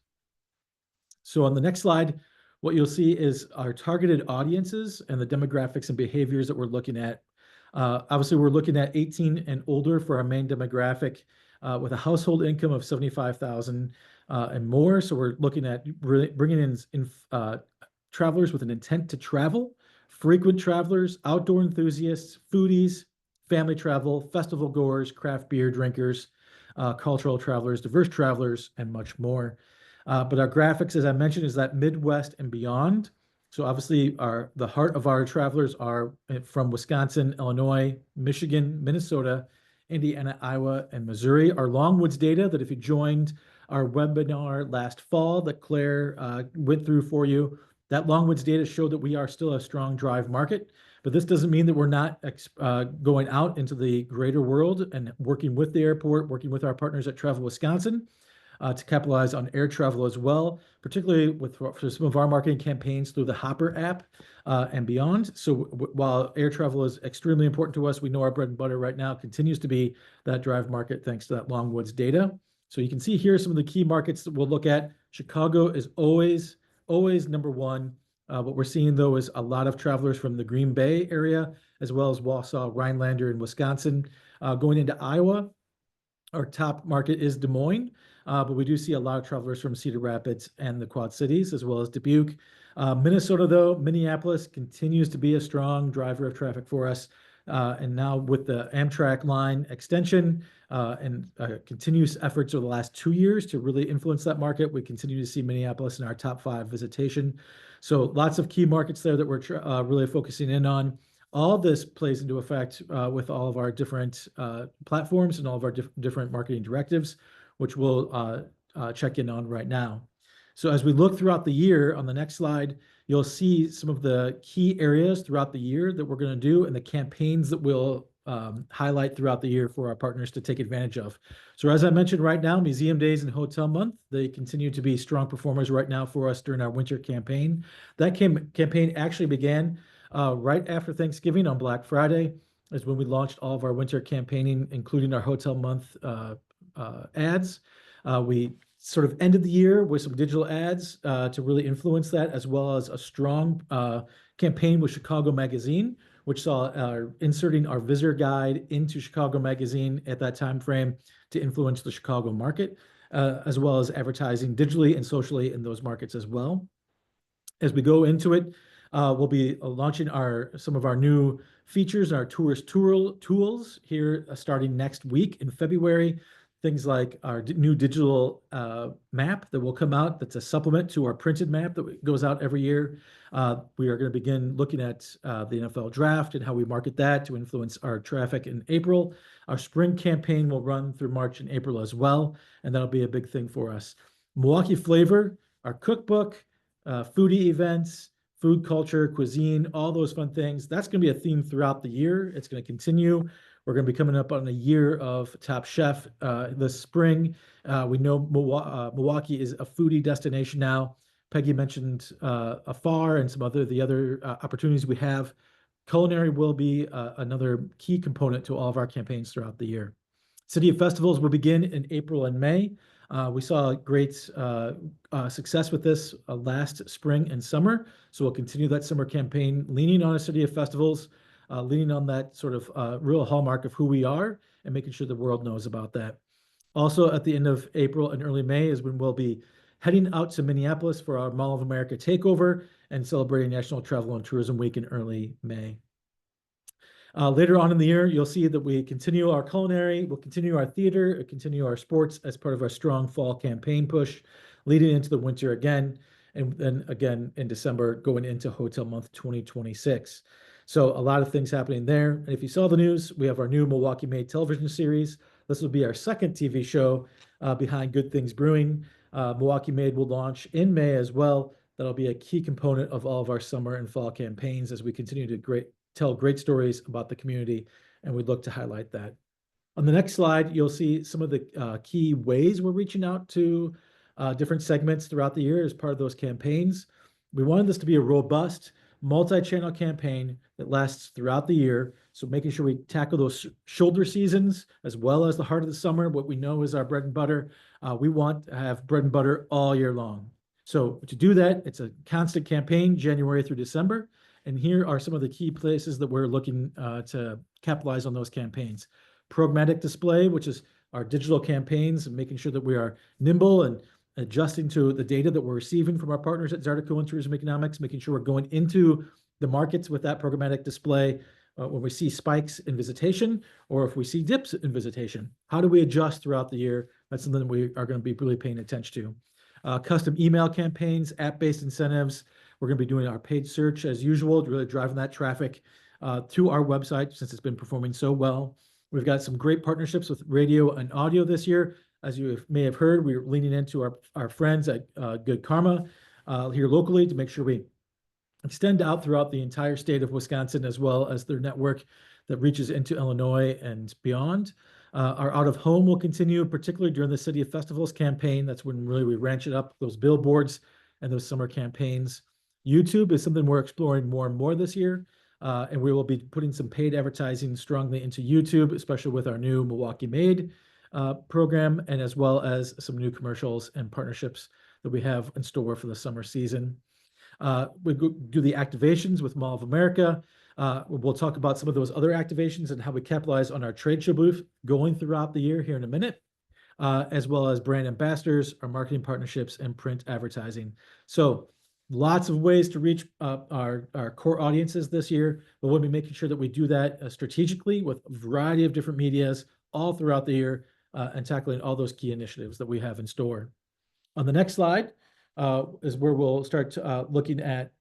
[SPEAKER 6] So on the next slide, what you'll see is our targeted audiences and the demographics and behaviors that we're looking at. Obviously, we're looking at 18 and older for our main demographic. with a household income of 75,000 and more. So we're looking at really bringing in travelers with an intent to travel, frequent travelers, outdoor enthusiasts, foodies, family travel, festival goers, craft beer drinkers, cultural travelers, diverse travelers, and much more. But our graphics, as I mentioned, is that Midwest and beyond. So obviously the heart of our travelers are from Wisconsin, Illinois, Michigan, Minnesota, Indiana, Iowa, and Missouri. Our Longwoods data that if you joined our webinar last fall that Claire went through for you, that Longwoods data showed that we are still a strong drive market, but this doesn't mean that we're not going out into the greater world and working with the airport, working with our partners at Travel Wisconsin to capitalize on air travel as well, particularly for some of our marketing campaigns through the Hopper app and beyond. So while air travel is extremely important to us, we know our bread and butter right now continues to be that drive market thanks to that Longwoods data. So you can see here some of the key markets that we'll look at. Chicago is always number one. What we're seeing, though, is a lot of travelers from the Green Bay area, as well as Wausau, Rhinelander, and Wisconsin. Going into Iowa, our top market is Des Moines, but we do see a lot of travelers from Cedar Rapids and the Quad Cities, as well as Dubuque. Minnesota, though, Minneapolis continues to be a strong driver of traffic for us. And now with the Amtrak line extension and continuous efforts over the last 2 years to really influence that market, we continue to see Minneapolis in our top 5 visitation. So lots of key markets there that we're really focusing in on. All of this plays into effect with all of our different platforms and all of our different marketing directives, which we'll check in on right now. So as we look throughout the year, on the next slide, you'll see some of the key areas throughout the year that we're going to do and the campaigns that we'll highlight throughout the year for our partners to take advantage of. So as I mentioned right now, Museum Days and Hotel Month, they continue to be strong performers right now for us during our winter campaign. That campaign actually began right after Thanksgiving on Black Friday is when we launched all of our winter campaigning, including our Hotel Month ads. We sort of ended the year with some digital ads to really influence that, as well as a strong campaign with Chicago Magazine, which saw inserting our visitor guide into Chicago Magazine at that time frame to influence the Chicago market, as well as advertising digitally and socially in those markets as well. As we go into it, we'll be launching some of our new features, our tourist tools here starting next week in February. Things like our new digital map that will come out that's a supplement to our printed map that goes out every year. We are going to begin looking at the NFL draft and how we market that to influence our traffic in April. Our spring campaign will run through March and April as well, and that'll be a big thing for us. Milwaukee Flavor, our cookbook, foodie events, food culture, cuisine, all those fun things. That's going to be a theme throughout the year. It's going to continue. We're going to be coming up on a year of Top Chef this spring. We know Milwaukee is a foodie destination now. Peggy mentioned Afar and some the other opportunities we have. Culinary will be another key component to all of our campaigns throughout the year. City of Festivals will begin in April and May. We saw great success with this last spring and summer. So we'll continue that summer campaign, leaning on a City of Festivals, leaning on that sort of real hallmark of who we are and making sure the world knows about that. Also, at the end of April and early May is when we'll be heading out to Minneapolis for our Mall of America takeover and celebrating National Travel and Tourism Week in early May. Later on in the year, you'll see that we continue our culinary, we'll continue our theater, continue our sports as part of our strong fall campaign push, leading into the winter again, and then again in December, going into Hotel Month 2026. So a lot of things happening there. And if you saw the news, we have our new Milwaukee Made television series. This will be our second TV show behind Good Things Brewing. Milwaukee Made will launch in May as well. That'll be a key component of all of our summer and fall campaigns as we continue to tell great stories about the community, and we'd look to highlight that. On the next slide, you'll see some of the key ways we're reaching out to different segments throughout the year as part of those campaigns. We wanted this to be a robust, multi-channel campaign that lasts throughout the year. So making sure we tackle those shoulder seasons as well as the heart of the summer, what we know is our bread and butter. We want to have bread and butter all year long. So to do that, it's a constant campaign, January through December. And here are some of the key places that we're looking to capitalize on those campaigns. Programmatic display, which is our digital campaigns and making sure that we are nimble and adjusting to the data that we're receiving from our partners at Zydeco and Tourism Economics, making sure we're going into the markets with that programmatic display when we see spikes in visitation or if we see dips in visitation. How do we adjust throughout the year? That's something that we are going to be really paying attention to. Custom email campaigns, app-based incentives. We're going to be doing our paid search as usual, really driving that traffic to our website since it's been performing so well. We've got some great partnerships with radio and audio this year. As you may have heard, we're leaning into our friends at Good Karma here locally to make sure we extend out throughout the entire state of Wisconsin, as well as their network that reaches into Illinois and beyond. Our out of home will continue, particularly during the City of Festivals campaign. That's when really we ranch it up, those billboards and those summer campaigns. YouTube is something we're exploring more and more this year. And we will be putting some paid advertising strongly into YouTube, especially with our new Milwaukee Made program, and as well as some new commercials and partnerships that we have in store for the summer season. We do the activations with Mall of America. We'll talk about some of those other activations and how we capitalize on our trade show booth going throughout the year here in a minute, as well as brand ambassadors, our marketing partnerships, and print advertising. So lots of ways to reach our core audiences this year, but we'll be making sure that we do that strategically with a variety of different medias all throughout the year and tackling all those key initiatives that we have in store. On the next slide is where we'll start looking at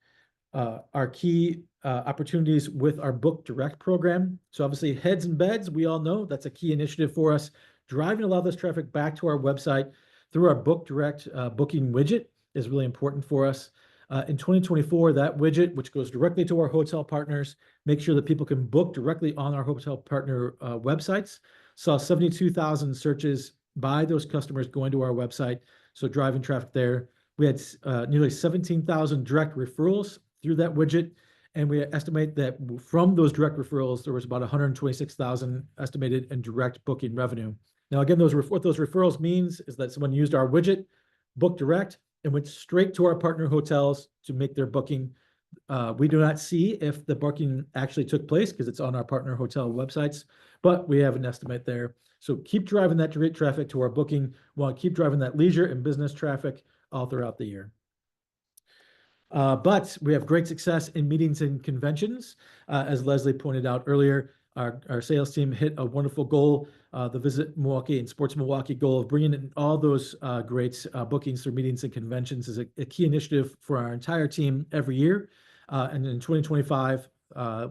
[SPEAKER 6] our key opportunities with our Book Direct program. So obviously heads and beds, we all know that's a key initiative for us, driving a lot of this traffic back to our website through our Book Direct booking widget is really important for us. In 2024, that widget, which goes directly to our hotel partners, make sure that people can book directly on our hotel partner websites, saw 72,000 searches by those customers going to our website, so driving traffic there. We had nearly 17,000 direct referrals through that widget, and we estimate that from those direct referrals, there was about 126,000 estimated in direct booking revenue. Now, again, what those referrals means is that someone used our widget, booked direct, and went straight to our partner hotels to make their booking. We do not see if the booking actually took place because it's on our partner hotel websites, but we have an estimate there. So keep driving that direct traffic to our booking while keep driving that leisure and business traffic all throughout the year. But we have great success in meetings and conventions. As Leslie pointed out earlier, our sales team hit a wonderful goal, the Visit Milwaukee and Sports Milwaukee goal of bringing in all those great bookings through meetings and conventions is a key initiative for our entire team every year. And in 2025,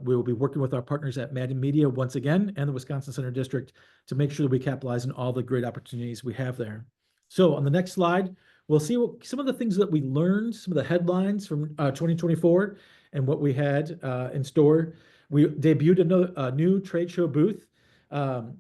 [SPEAKER 6] we will be working with our partners at Madden Media once again and the Wisconsin Center District to make sure that we capitalize on all the great opportunities we have there. So on the next slide, we'll see some of the things that we learned, some of the headlines from 2024 and what we had in store. We debuted a new trade show booth.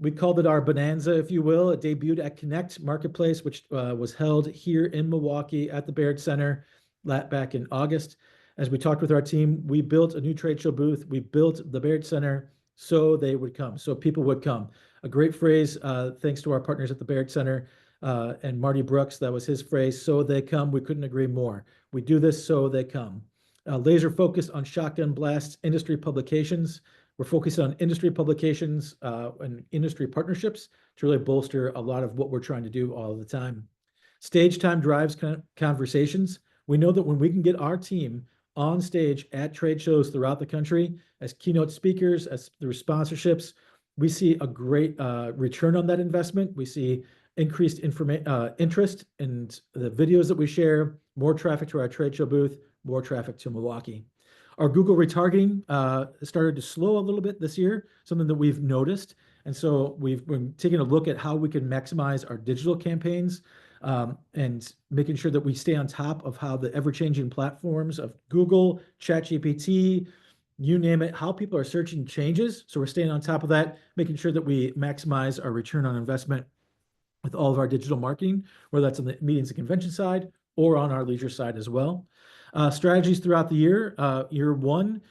[SPEAKER 6] We called it our Bonanza, if you will. It debuted at Connect Marketplace, which was held here in Milwaukee at the Baird Center back in August. As we talked with our team, we built a new trade show booth. We built the Baird Center so they would come, so people would come. A great phrase, thanks to our partners at the Baird Center and Marty Brooks, that was his phrase, so they come. We couldn't agree more. We do this so they come. Laser focused on shotgun blast industry publications. We're focused on industry publications and industry partnerships to really bolster a lot of what we're trying to do all the time. Stage time drives conversations. We know that when we can get our team on stage at trade shows throughout the country as keynote speakers, as through sponsorships, we see a great return on that investment. We see increased interest in the videos that we share, more traffic to our trade show booth, more traffic to Milwaukee. Our Google retargeting started to slow a little bit this year, something that we've noticed. And so we've been taking a look at how we can maximize our digital campaigns and making sure that we stay on top of how the ever-changing platforms of Google, ChatGPT, you name it, how people are searching changes. So we're staying on top of that, making sure that we maximize our return on investment with all of our digital marketing, whether that's on the meetings and convention side or on our leisure side as well. Strategies throughout the year, year one.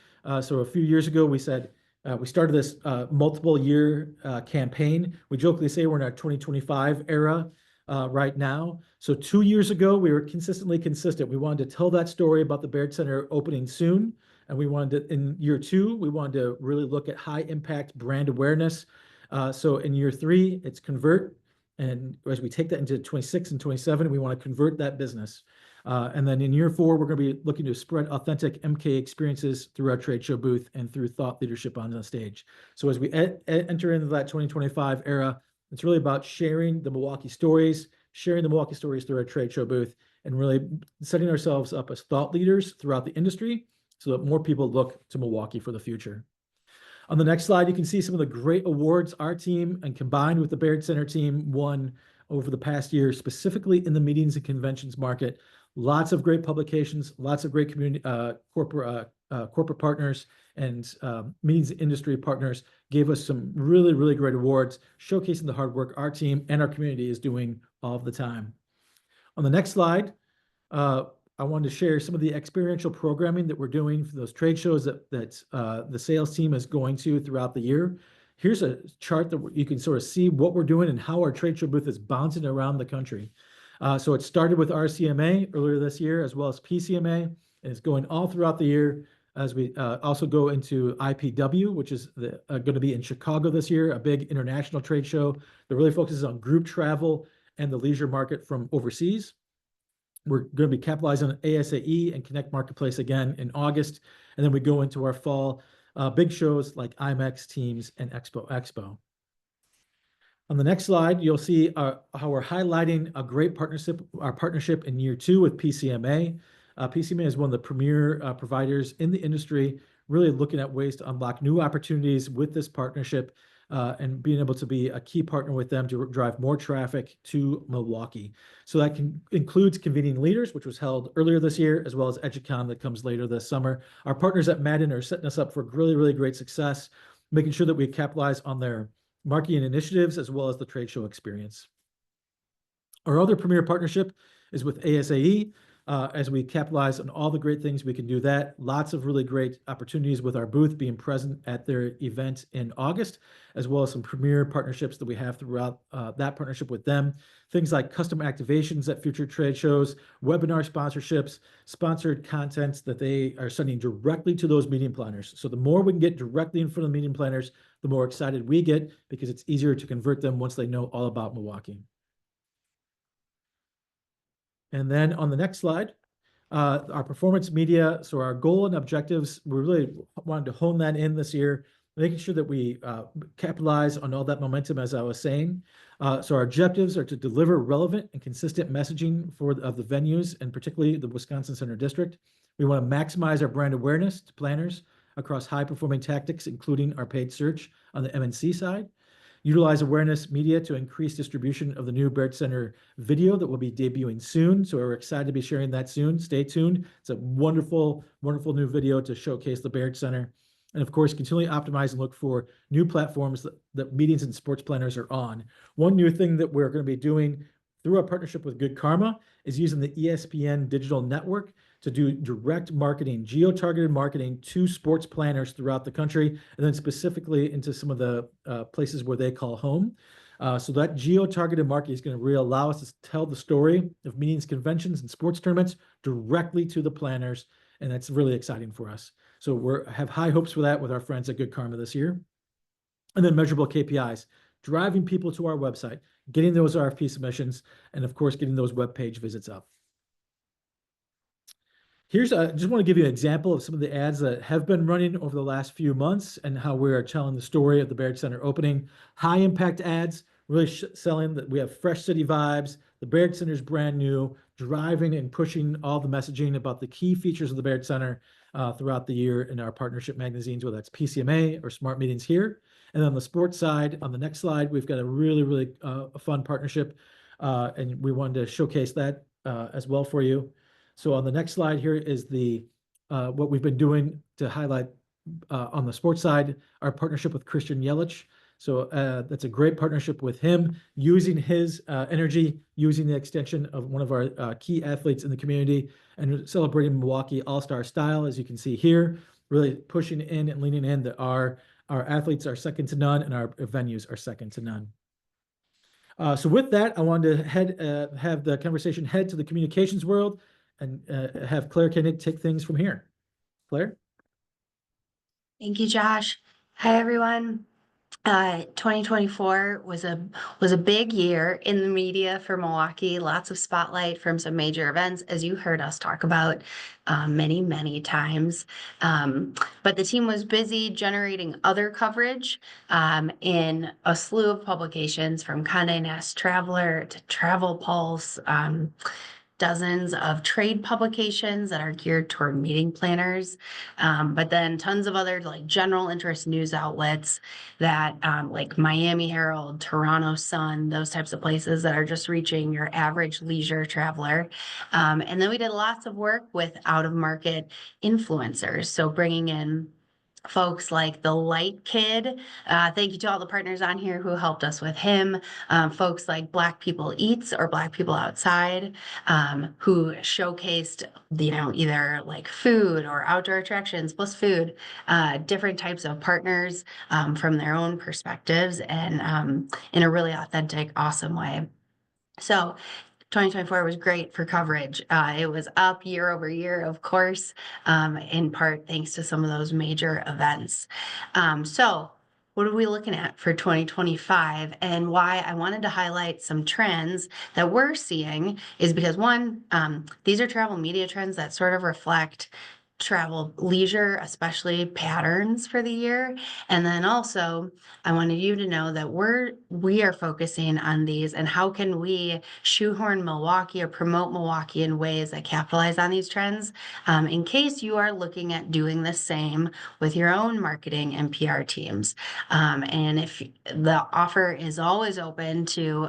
[SPEAKER 6] So a few years ago, we said we started this multiple year campaign. We jokingly say we're in our 2025 era right now. So 2 years ago, we were consistently consistent. We wanted to tell that story about the Baird Center opening soon. And we wanted to, in year two, we wanted to really look at high impact brand awareness. So in year three, it's convert. And as we take that into 26 and 27, we want to convert that business. And then in year 4, we're going to be looking to spread authentic MK experiences through our trade show booth and through thought leadership on the stage. So as we enter into that 2025 era, it's really about sharing the Milwaukee stories, sharing the Milwaukee stories through our trade show booth, and really setting ourselves up as thought leaders throughout the industry so that more people look to Milwaukee for the future. On the next slide, you can see some of the great awards our team and combined with the Baird Center team won over the past year, specifically in the meetings and conventions market. Lots of great publications, lots of great community corporate partners and meetings industry partners gave us some really, really great awards, showcasing the hard work our team and our community is doing all the time. On the next slide, I wanted to share some of the experiential programming that we're doing for those trade shows that the sales team is going to throughout the year. Here's a chart that you can sort of see what we're doing and how our trade show booth is bouncing around the country. So it started with RCMA earlier this year, as well as PCMA, and it's going all throughout the year as we also go into IPW, which is going to be in Chicago this year, a big international trade show that really focuses on group travel and the leisure market from overseas. We're going to be capitalizing on ASAE and Connect Marketplace again in August. And then we go into our fall big shows like IMEX, Teams, and Expo. On the next slide, you'll see how we're highlighting a great partnership, our partnership in year 2 with PCMA. PCMA is one of the premier providers in the industry, really looking at ways to unlock new opportunities with this partnership and being able to be a key partner with them to drive more traffic to Milwaukee. So that includes Convening Leaders, which was held earlier this year, as well as EduCon that comes later this summer. Our partners at Madden are setting us up for really, really great success, making sure that we capitalize on their marketing initiatives as well as the trade show experience. Our other premier partnership is with ASAE. As we capitalize on all the great things we can do that. Lots of really great opportunities with our booth being present at their event in August, as well as some premier partnerships that we have throughout that partnership with them. Things like custom activations at future trade shows, webinar sponsorships, sponsored content that they are sending directly to those meeting planners. So the more we can get directly in front of the meeting planners, the more excited we get because it's easier to convert them once they know all about Milwaukee. And then on the next slide, our performance media. So our goal and objectives, we really wanted to hone that in this year, making sure that we capitalize on all that momentum, as I was saying. So our objectives are to deliver relevant and consistent messaging of the venues, and particularly the Wisconsin Center District. We want to maximize our brand awareness to planners across high-performing tactics, including our paid search on the MNC side. Utilize awareness media to increase distribution of the new Baird Center video that will be debuting soon. So we're excited to be sharing that soon. Stay tuned. It's a wonderful, wonderful new video to showcase the Baird Center. And of course, continually optimize and look for new platforms that meetings and sports planners are on. One new thing that we're going to be doing through our partnership with Good Karma is using the ESPN digital network to do direct marketing, geo-targeted marketing to sports planners throughout the country, and then specifically into some of the places where they call home. So that geo-targeted marketing is going to really allow us to tell the story of meetings, conventions, and sports tournaments directly to the planners, and that's really exciting for us. So we have high hopes for that with our friends at Good Karma this year. And then measurable KPIs, driving people to our website, getting those RFP submissions, and of course, getting those web page visits up. Here's just want to give you an example of some of the ads that have been running over the last few months and how we are telling the story of the Baird Center opening. High impact ads, really selling that we have fresh city vibes. The Baird Center is brand new, driving and pushing all the messaging about the key features of the Baird Center throughout the year in our partnership magazines, whether that's PCMA or Smart Meetings here. And on the sports side, on the next slide, we've got a really, really fun partnership, and we wanted to showcase that as well for you. So on the next slide here is the what we've been doing to highlight on the sports side, our partnership with Christian Yelich. So that's a great partnership with him, using his energy, using the extension of one of our key athletes in the community, and celebrating Milwaukee All-Star style, as you can see here, really pushing in and leaning in that our athletes are second to none and our venues are second to none. So with that, I wanted to have the conversation head to the communications world and have Claire Koenig take things from here. Claire?
[SPEAKER 7] Thank you, Josh. Hi, everyone. 2024 was a big year in the media for Milwaukee. Lots of spotlight from some major events, as you heard us talk about many times. But the team was busy generating other coverage in a slew of publications, from Condé Nast Traveler to Travel Pulse. Dozens of trade publications that are geared toward meeting planners, but then tons of other like general interest news outlets that like Miami Herald, Toronto Sun, those types of places that are just reaching your average leisure traveler. And then we did lots of work with out of market influencers. So bringing in folks like the Light Kid. Thank you to all the partners on here who helped us with him. Folks like Black People Eats or Black People Outside, who showcased, either like food or outdoor attractions plus food, different types of partners from their own perspectives, and in a really authentic, awesome way. So 2024 was great for coverage. It was up year over year, of course, in part thanks to some of those major events. So what are we looking at for 2025, and why I wanted to highlight some trends that we're seeing is because one, these are travel media trends that sort of reflect travel leisure, especially patterns for the year. And then also I wanted you to know that we are focusing on these and how can we shoehorn Milwaukee or promote Milwaukee in ways that capitalize on these trends, in case you are looking at doing the same with your own marketing and PR teams. And if the offer is always open to,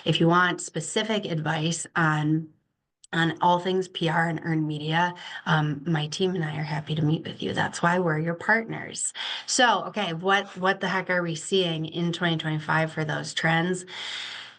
[SPEAKER 7] if you want specific advice on all things PR and earned media, my team and I are happy to meet with you. That's why we're your partners. So, okay, what the heck are we seeing in 2025 for those trends?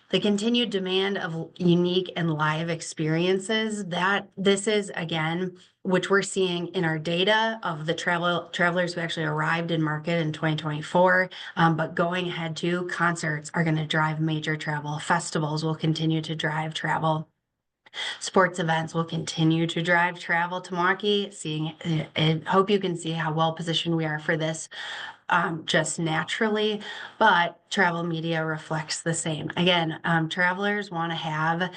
[SPEAKER 7] The continued demand of unique and live experiences, that this is, again, which we're seeing in our data of the travelers who actually arrived in market in 2024. But going ahead to concerts are going to drive major travel. Festivals will continue to drive travel. Sports events will continue to drive travel to Milwaukee. I hope you can see how well positioned we are for this, just naturally, but travel media reflects the same. Again, travelers want to have,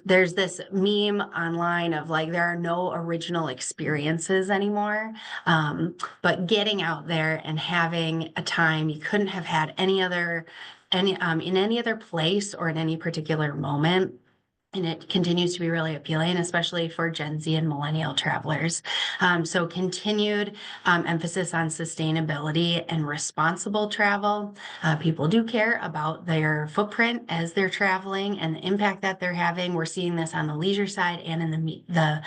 [SPEAKER 7] there's this meme online of like, there are no original experiences anymore. But getting out there and having a time you couldn't have had in any other place or in any particular moment. And it continues to be really appealing, especially for Gen Z and millennial travelers. So continued emphasis on sustainability and responsible travel. People do care about their footprint as they're traveling and the impact that they're having. We're seeing this on the leisure side and in the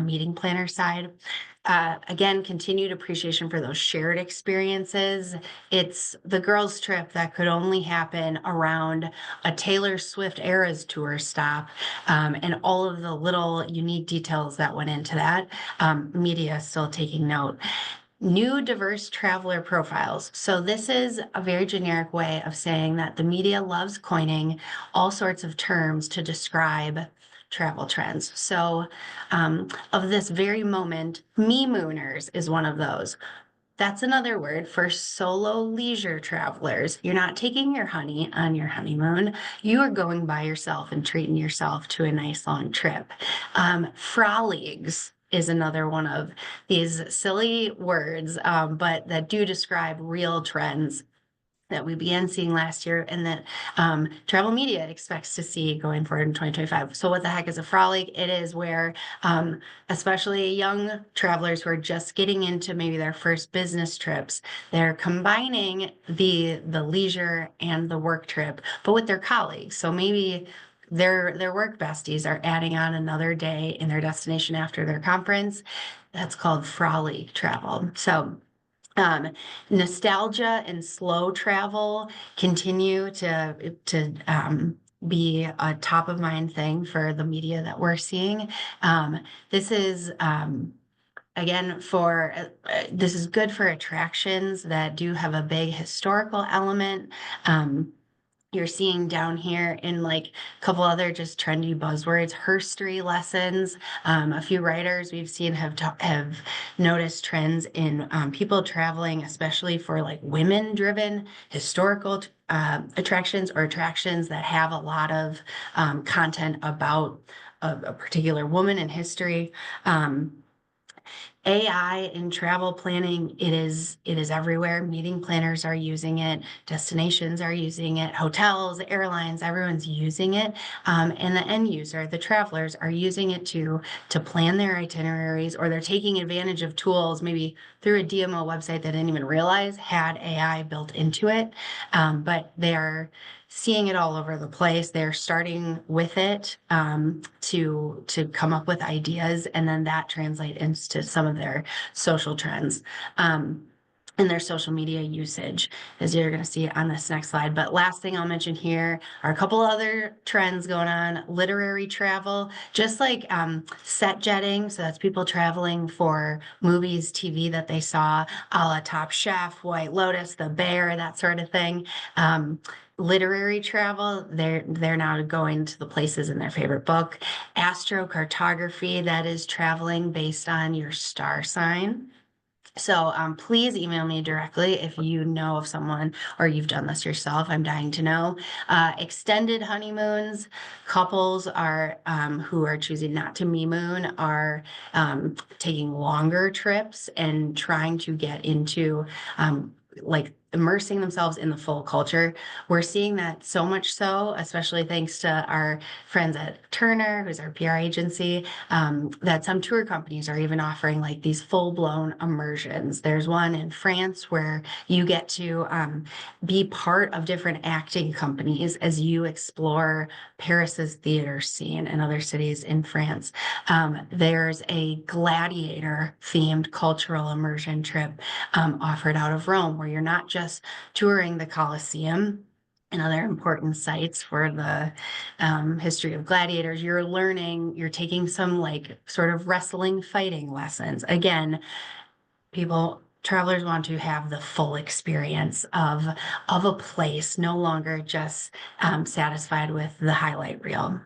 [SPEAKER 7] meeting planner side. Again, continued appreciation for those shared experiences. It's the girls' trip that could only happen around a Taylor Swift Eras Tour stop, and all of the little unique details that went into that. Media is still taking note. New diverse traveler profiles. So this is a very generic way of saying that the media loves coining all sorts of terms to describe travel trends. So of this very moment, me-mooners is one of those. That's another word for solo leisure travelers. You're not taking your honey on your honeymoon. You are going by yourself and treating yourself to a nice long trip. Froligs is another one of these silly words, but that do describe real trends that we began seeing last year and that travel media expects to see going forward in 2025. So what the heck is a frolic? It is where especially young travelers who are just getting into maybe their first business trips, they're combining the leisure and the work trip, but with their colleagues. So maybe their work besties are adding on another day in their destination after their conference. That's called frolic travel. So nostalgia and slow travel continue to be a top of mind thing for the media that we're seeing. This is again this is good for attractions that do have a big historical element. You're seeing down here in like a couple other just trendy buzzwords, herstory lessons. A few writers we've seen have noticed trends in people traveling, especially for like women-driven historical attractions or attractions that have a lot of content about a particular woman in history. AI in travel planning, it is everywhere. Meeting planners are using it, destinations are using it, hotels, airlines, everyone's using it. And the end user, the travelers, are using it to plan their itineraries, or they're taking advantage of tools maybe through a DMO website that didn't even realize had AI built into it. But they are seeing it all over the place. They're starting with it to come up with ideas, and then that translates into some of their social trends. And their social media usage, as you're going to see on this next slide. But last thing I'll mention here are a couple other trends going on. Literary travel, just like set jetting. So that's people traveling for movies, TV that they saw, a la Top Chef, White Lotus, The Bear, that sort of thing. Literary travel, they're now going to the places in their favorite book. Astrocartography, that is traveling based on your star sign. So please email me directly if you know of someone or you've done this yourself. I'm dying to know. Extended honeymoons, couples are who are choosing not to moon are taking longer trips and trying to get into like immersing themselves in the full culture. We're seeing that so much so, especially thanks to our friends at Turner, who's our PR agency, that some tour companies are even offering like these full-blown immersions. There's one in France where you get to be part of different acting companies as you explore Paris's theater scene and other cities in France. There's a gladiator themed cultural immersion trip offered out of Rome, where you're not just touring the Colosseum and other important sites for the history of gladiators. You're taking some like sort of wrestling fighting lessons. Again, travelers want to have the full experience of a place, no longer just satisfied with the highlight reel.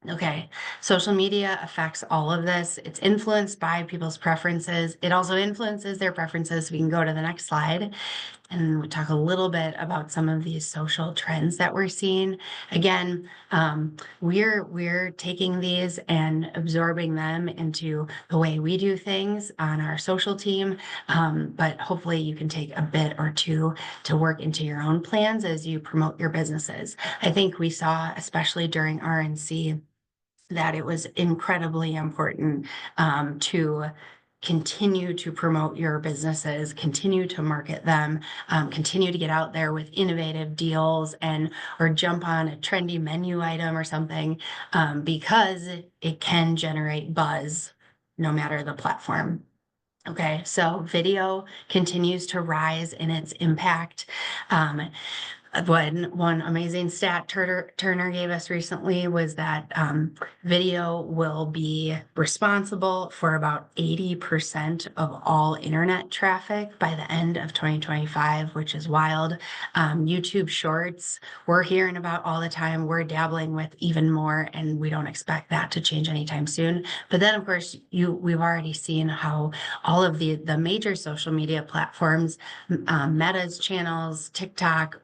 [SPEAKER 7] Okay, social media affects all of this. It's influenced by people's preferences. It also influences their preferences. We can go to the next slide and we talk a little bit about some of these social trends that we're seeing. Again, we're taking these and absorbing them into the way we do things on our social team. But hopefully you can take a bit or two to work into your own plans as you promote your businesses. I think we saw, especially during RNC, that it was incredibly important to continue to promote your businesses, continue to market them, continue to get out there with innovative deals or jump on a trendy menu item or something, because it can generate buzz no matter the platform. Okay, so video continues to rise in its impact. One amazing stat Turner gave us recently was that video will be responsible for about 80% of all internet traffic by the end of 2025, which is wild. YouTube Shorts, we're hearing about all the time. We're dabbling with even more, and we don't expect that to change anytime soon. But then, of course, we've already seen how all of the major social media platforms, Meta's channels, TikTok,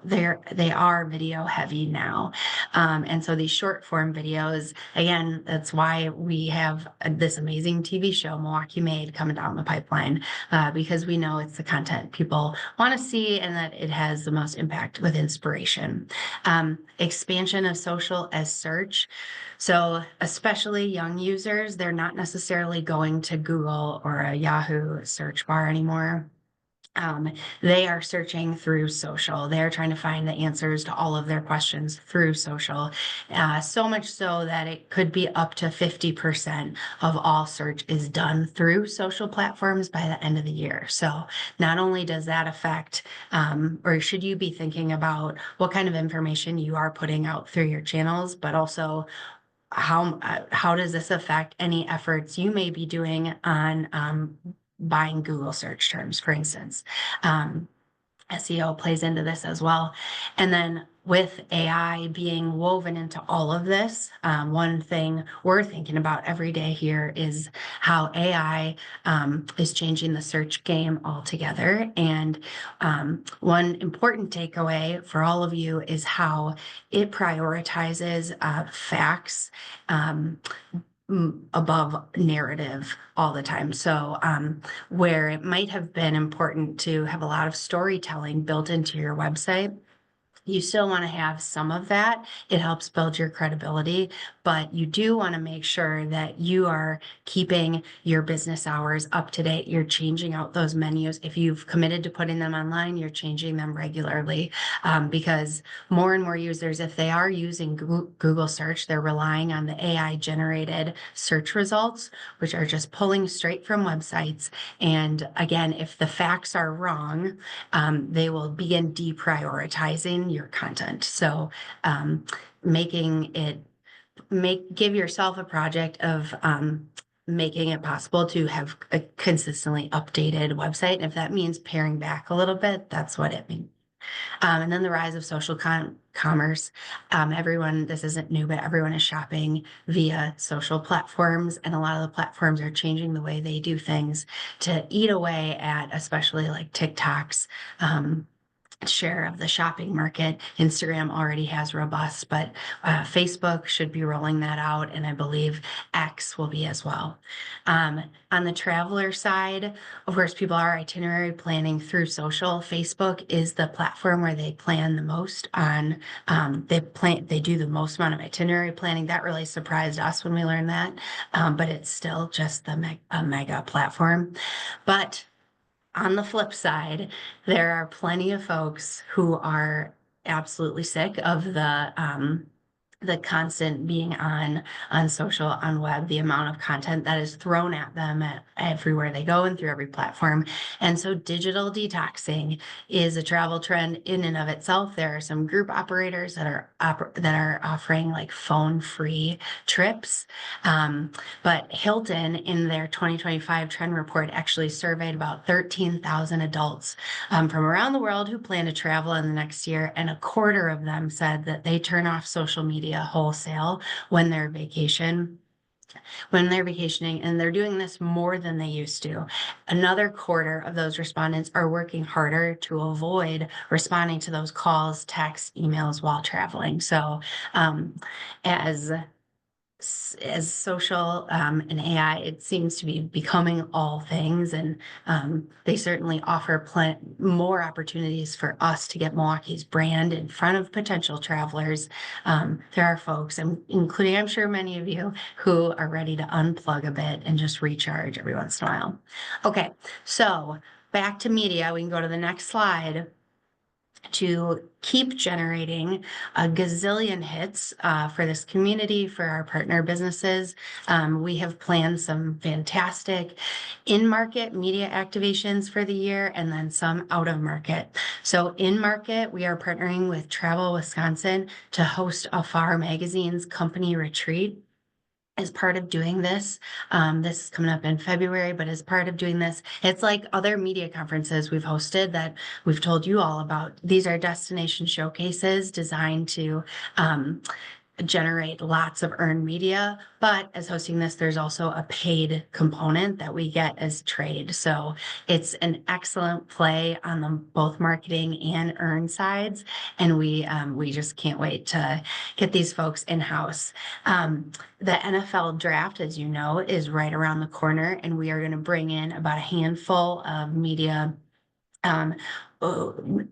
[SPEAKER 7] they are video heavy now. And so these short form videos, again, that's why we have this amazing TV show, Milwaukee Made, coming down the pipeline, because we know it's the content people want to see and that it has the most impact with inspiration. Expansion of social as search. So especially young users, they're not necessarily going to Google or a Yahoo search bar anymore. They are searching through social. They're trying to find the answers to all of their questions through social. So much so that it could be up to 50% of all search is done through social platforms by the end of the year. So not only does that affect, or should you be thinking about what kind of information you are putting out through your channels, but also how does this affect any efforts you may be doing on buying Google search terms, for instance. SEO plays into this as well. And then with AI being woven into all of this, one thing we're thinking about every day here is how AI is changing the search game altogether. And one important takeaway for all of you is how it prioritizes facts above narrative all the time. So where it might have been important to have a lot of storytelling built into your website, you still want to have some of that. It helps build your credibility, but you do want to make sure that you are keeping your business hours up to date. You're changing out those menus. If you've committed to putting them online, you're changing them regularly, because more and more users, if they are using Google search, they're relying on the AI generated search results, which are just pulling straight from websites. And again, if the facts are wrong, they will begin deprioritizing your content. So give yourself a project of making it possible to have a consistently updated website. And if that means paring back a little bit, that's what it means. And then the rise of social commerce. Everyone, this isn't new, but everyone is shopping via social platforms. And a lot of the platforms are changing the way they do things to eat away at, especially like TikTok's share of the shopping market. Instagram already has robust, but Facebook should be rolling that out, and I believe X will be as well. On the traveler side, of course, people are itinerary planning through social. Facebook is the platform where they plan the most on. They do the most amount of itinerary planning. That really surprised us when we learned that, but it's still just a mega platform. But on the flip side, there are plenty of folks who are absolutely sick of the constant being on social, on web, the amount of content that is thrown at them everywhere they go and through every platform. And so digital detoxing is a travel trend in and of itself. There are some group operators that are offering like phone-free trips. But Hilton, in their 2025 trend report, actually surveyed about 13,000 adults from around the world who plan to travel in the next year, and a quarter of them said that they turn off social media wholesale when they're vacationing, and they're doing this more than they used to. Another quarter of those respondents are working harder to avoid responding to those calls, texts, emails while traveling. So as social and AI, it seems to be becoming all things, and they certainly offer more opportunities for us to get Milwaukee's brand in front of potential travelers. There are folks, including I'm sure many of you, who are ready to unplug a bit and just recharge every once in a while. Okay, so back to media. We can go to the next slide. To keep generating a gazillion hits for this community, for our partner businesses. We have planned some fantastic in-market media activations for the year, and then some out of market. So in market, we are partnering with Travel Wisconsin to host Afar Magazine's company retreat. As part of doing this, this is coming up in February, but as part of doing this, it's like other media conferences we've hosted that we've told you all about. These are destination showcases designed to generate lots of earned media, but as hosting this, there's also a paid component that we get as trade. So it's an excellent play on the both marketing and earn sides, and we just can't wait to get these folks in-house. The NFL draft, as you know, is right around the corner, and we are going to bring in about a handful of media,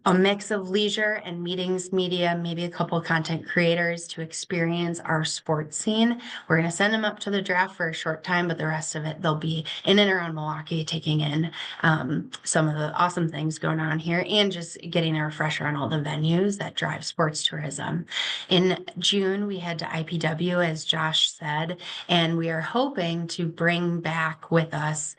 [SPEAKER 7] a mix of leisure and meetings media, maybe a couple of content creators to experience our sports scene. We're going to send them up to the draft for a short time, but the rest of it, they'll be in and around Milwaukee, taking in some of the awesome things going on here, and just getting a refresher on all the venues that drive sports tourism. In June, we head to IPW, as Josh said, and we are hoping to bring back with us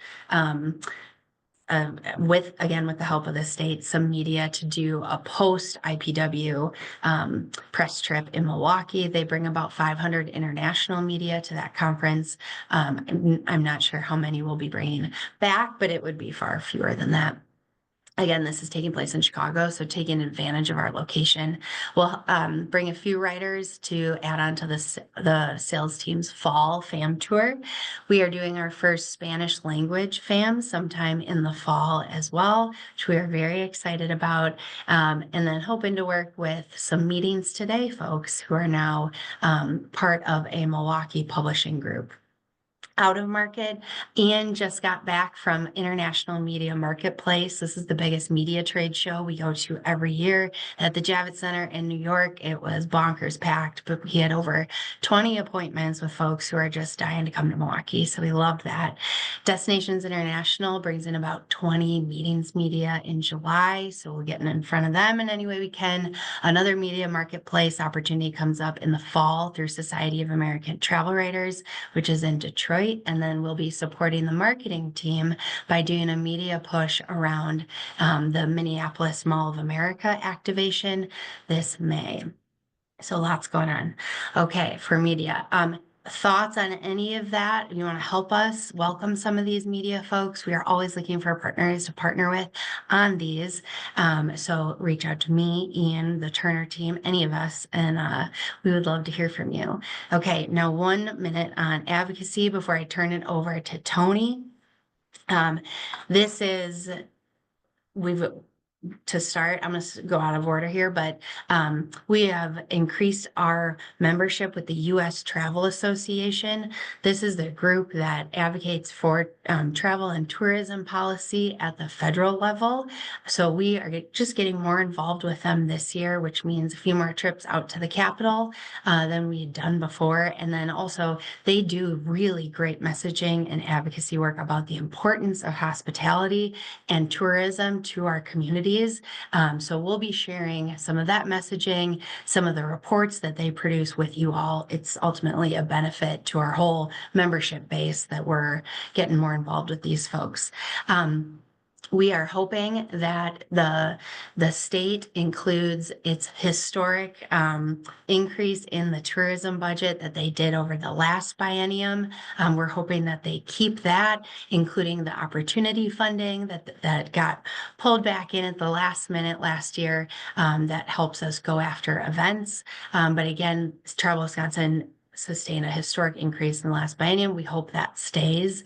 [SPEAKER 7] with the help of the state, some media to do a post IPW press trip in Milwaukee. They bring about 500 international media to that conference. I'm not sure how many we'll be bringing back, but it would be far fewer than that. Again, this is taking place in Chicago, so taking advantage of our location. We'll bring a few writers to add on to the sales team's fall FAM tour. We are doing our first Spanish language FAM sometime in the fall as well, which we are very excited about. And then hoping to work with some meetings today folks who are now part of a Milwaukee publishing group. Out of market, Ian just got back from International Media Marketplace. This is the biggest media trade show we go to every year at the Javits Center in New York. It was bonkers packed, but we had over 20 appointments with folks who are just dying to come to Milwaukee. So we loved that. Destinations International brings in about 20 meetings media in July. So we're getting in front of them in any way we can. Another media marketplace opportunity comes up in the fall through Society of American Travel Writers, which is in Detroit. And then we'll be supporting the marketing team by doing a media push around the Minneapolis Mall of America activation this May. So lots going on. Okay, for media. Thoughts on any of that? If you want to help us welcome some of these media folks, we are always looking for partners to partner with on these. So reach out to me, Ian, the Turner team, any of us, and we would love to hear from you. Okay, now 1 minute on advocacy before I turn it over to Tony. To start, I'm going to go out of order here, but we have increased our membership with the U.S. Travel Association. This is the group that advocates for travel and tourism policy at the federal level. So we are just getting more involved with them this year, which means a few more trips out to the Capitol than we had done before. And then also they do really great messaging and advocacy work about the importance of hospitality and tourism to our communities. So we'll be sharing some of that messaging, some of the reports that they produce with you all. It's ultimately a benefit to our whole membership base that we're getting more involved with these folks. We are hoping that the state includes its historic increase in the tourism budget that they did over the last biennium. We're hoping that they keep that, including the opportunity funding that got pulled back in at the last minute last year that helps us go after events. But again, Travel Wisconsin sustained a historic increase in the last biennium. We hope that stays.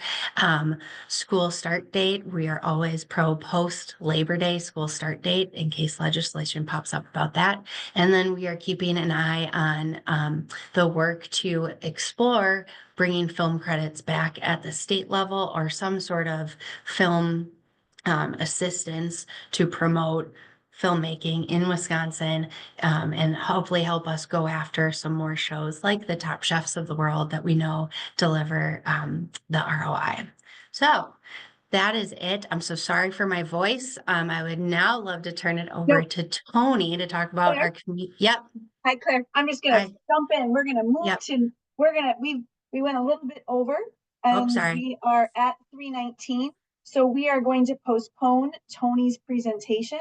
[SPEAKER 7] School start date, we are always pro post Labor Day school start date in case legislation pops up about that. And then we are keeping an eye on the work to explore bringing film credits back at the state level or some sort of film assistance to promote filmmaking in Wisconsin and hopefully help us go after some more shows like the Top Chefs of the world that we know deliver the ROI. So that is it. I'm so sorry for my voice. I would now love to turn it over to Tony to talk about
[SPEAKER 1] Claire?
[SPEAKER 7] our community. Yep.
[SPEAKER 1] Hi, Claire. I'm just gonna
[SPEAKER 7] Hi.
[SPEAKER 1] jump in. We're gonna move
[SPEAKER 7] Yep.
[SPEAKER 1] to, we went a little bit over and
[SPEAKER 7] sorry.
[SPEAKER 1] we are at 3:19. So we are going to postpone Tony's presentation.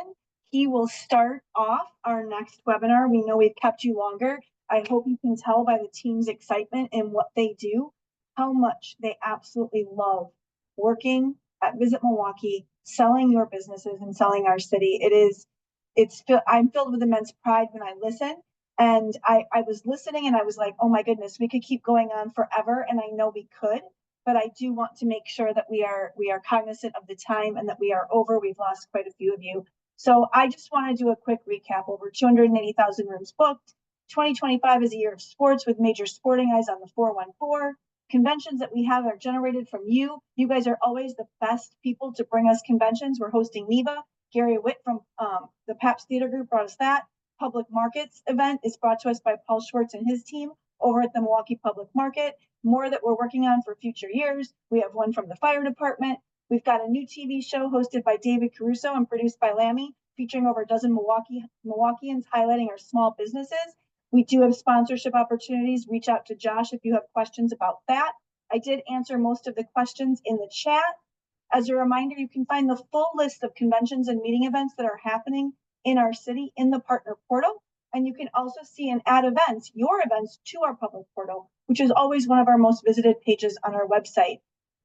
[SPEAKER 1] He will start off our next webinar. We know we've kept you longer. I hope you can tell by the team's excitement and what they do, how much they absolutely love working at Visit Milwaukee, selling your businesses and selling our city. I'm filled with immense pride when I listen. And I was listening and I was like, oh my goodness, we could keep going on forever. And I know we could, but I do want to make sure that we are cognizant of the time and that we are over. We've lost quite a few of you. So I just want to do a quick recap. Over 280,000 rooms booked. 2025 is a year of sports with major sporting eyes on the 414. Conventions that we have are generated from you. You guys are always the best people to bring us conventions. We're hosting NEVA. Gary Witt from the Pabst Theater Group brought us that. Public Markets event is brought to us by Paul Schwartz and his team over at the Milwaukee Public Market. More that we're working on for future years. We have one from the fire department. We've got a new TV show hosted by David Caruso and produced by Lammy, featuring over a dozen Milwaukeeans highlighting our small businesses. We do have sponsorship opportunities. Reach out to Josh if you have questions about that. I did answer most of the questions in the chat. As a reminder, you can find the full list of conventions and meeting events that are happening in our city in the partner portal. And you can also see and add events, your events, to our public portal, which is always one of our most visited pages on our website.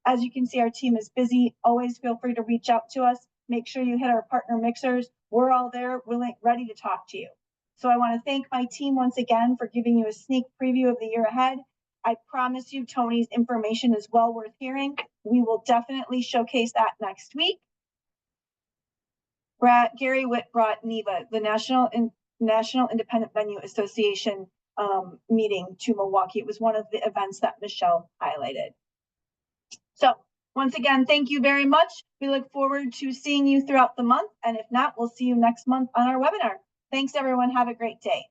[SPEAKER 1] As you can see, our team is busy. Always feel free to reach out to us. make sure you hit our partner mixers. We're all there, willing, ready to talk to you. So I want to thank my team once again for giving you a sneak preview of the year ahead. I promise you Tony's information is well worth hearing. We will definitely showcase that next week. Gary Witt brought NEVA, the National Independent Venue Association meeting to Milwaukee. It was one of the events that Michelle highlighted. So once again, thank you very much. We look forward to seeing you throughout the month. And if not, we'll see you next month on our webinar. Thanks, everyone. Have a great day.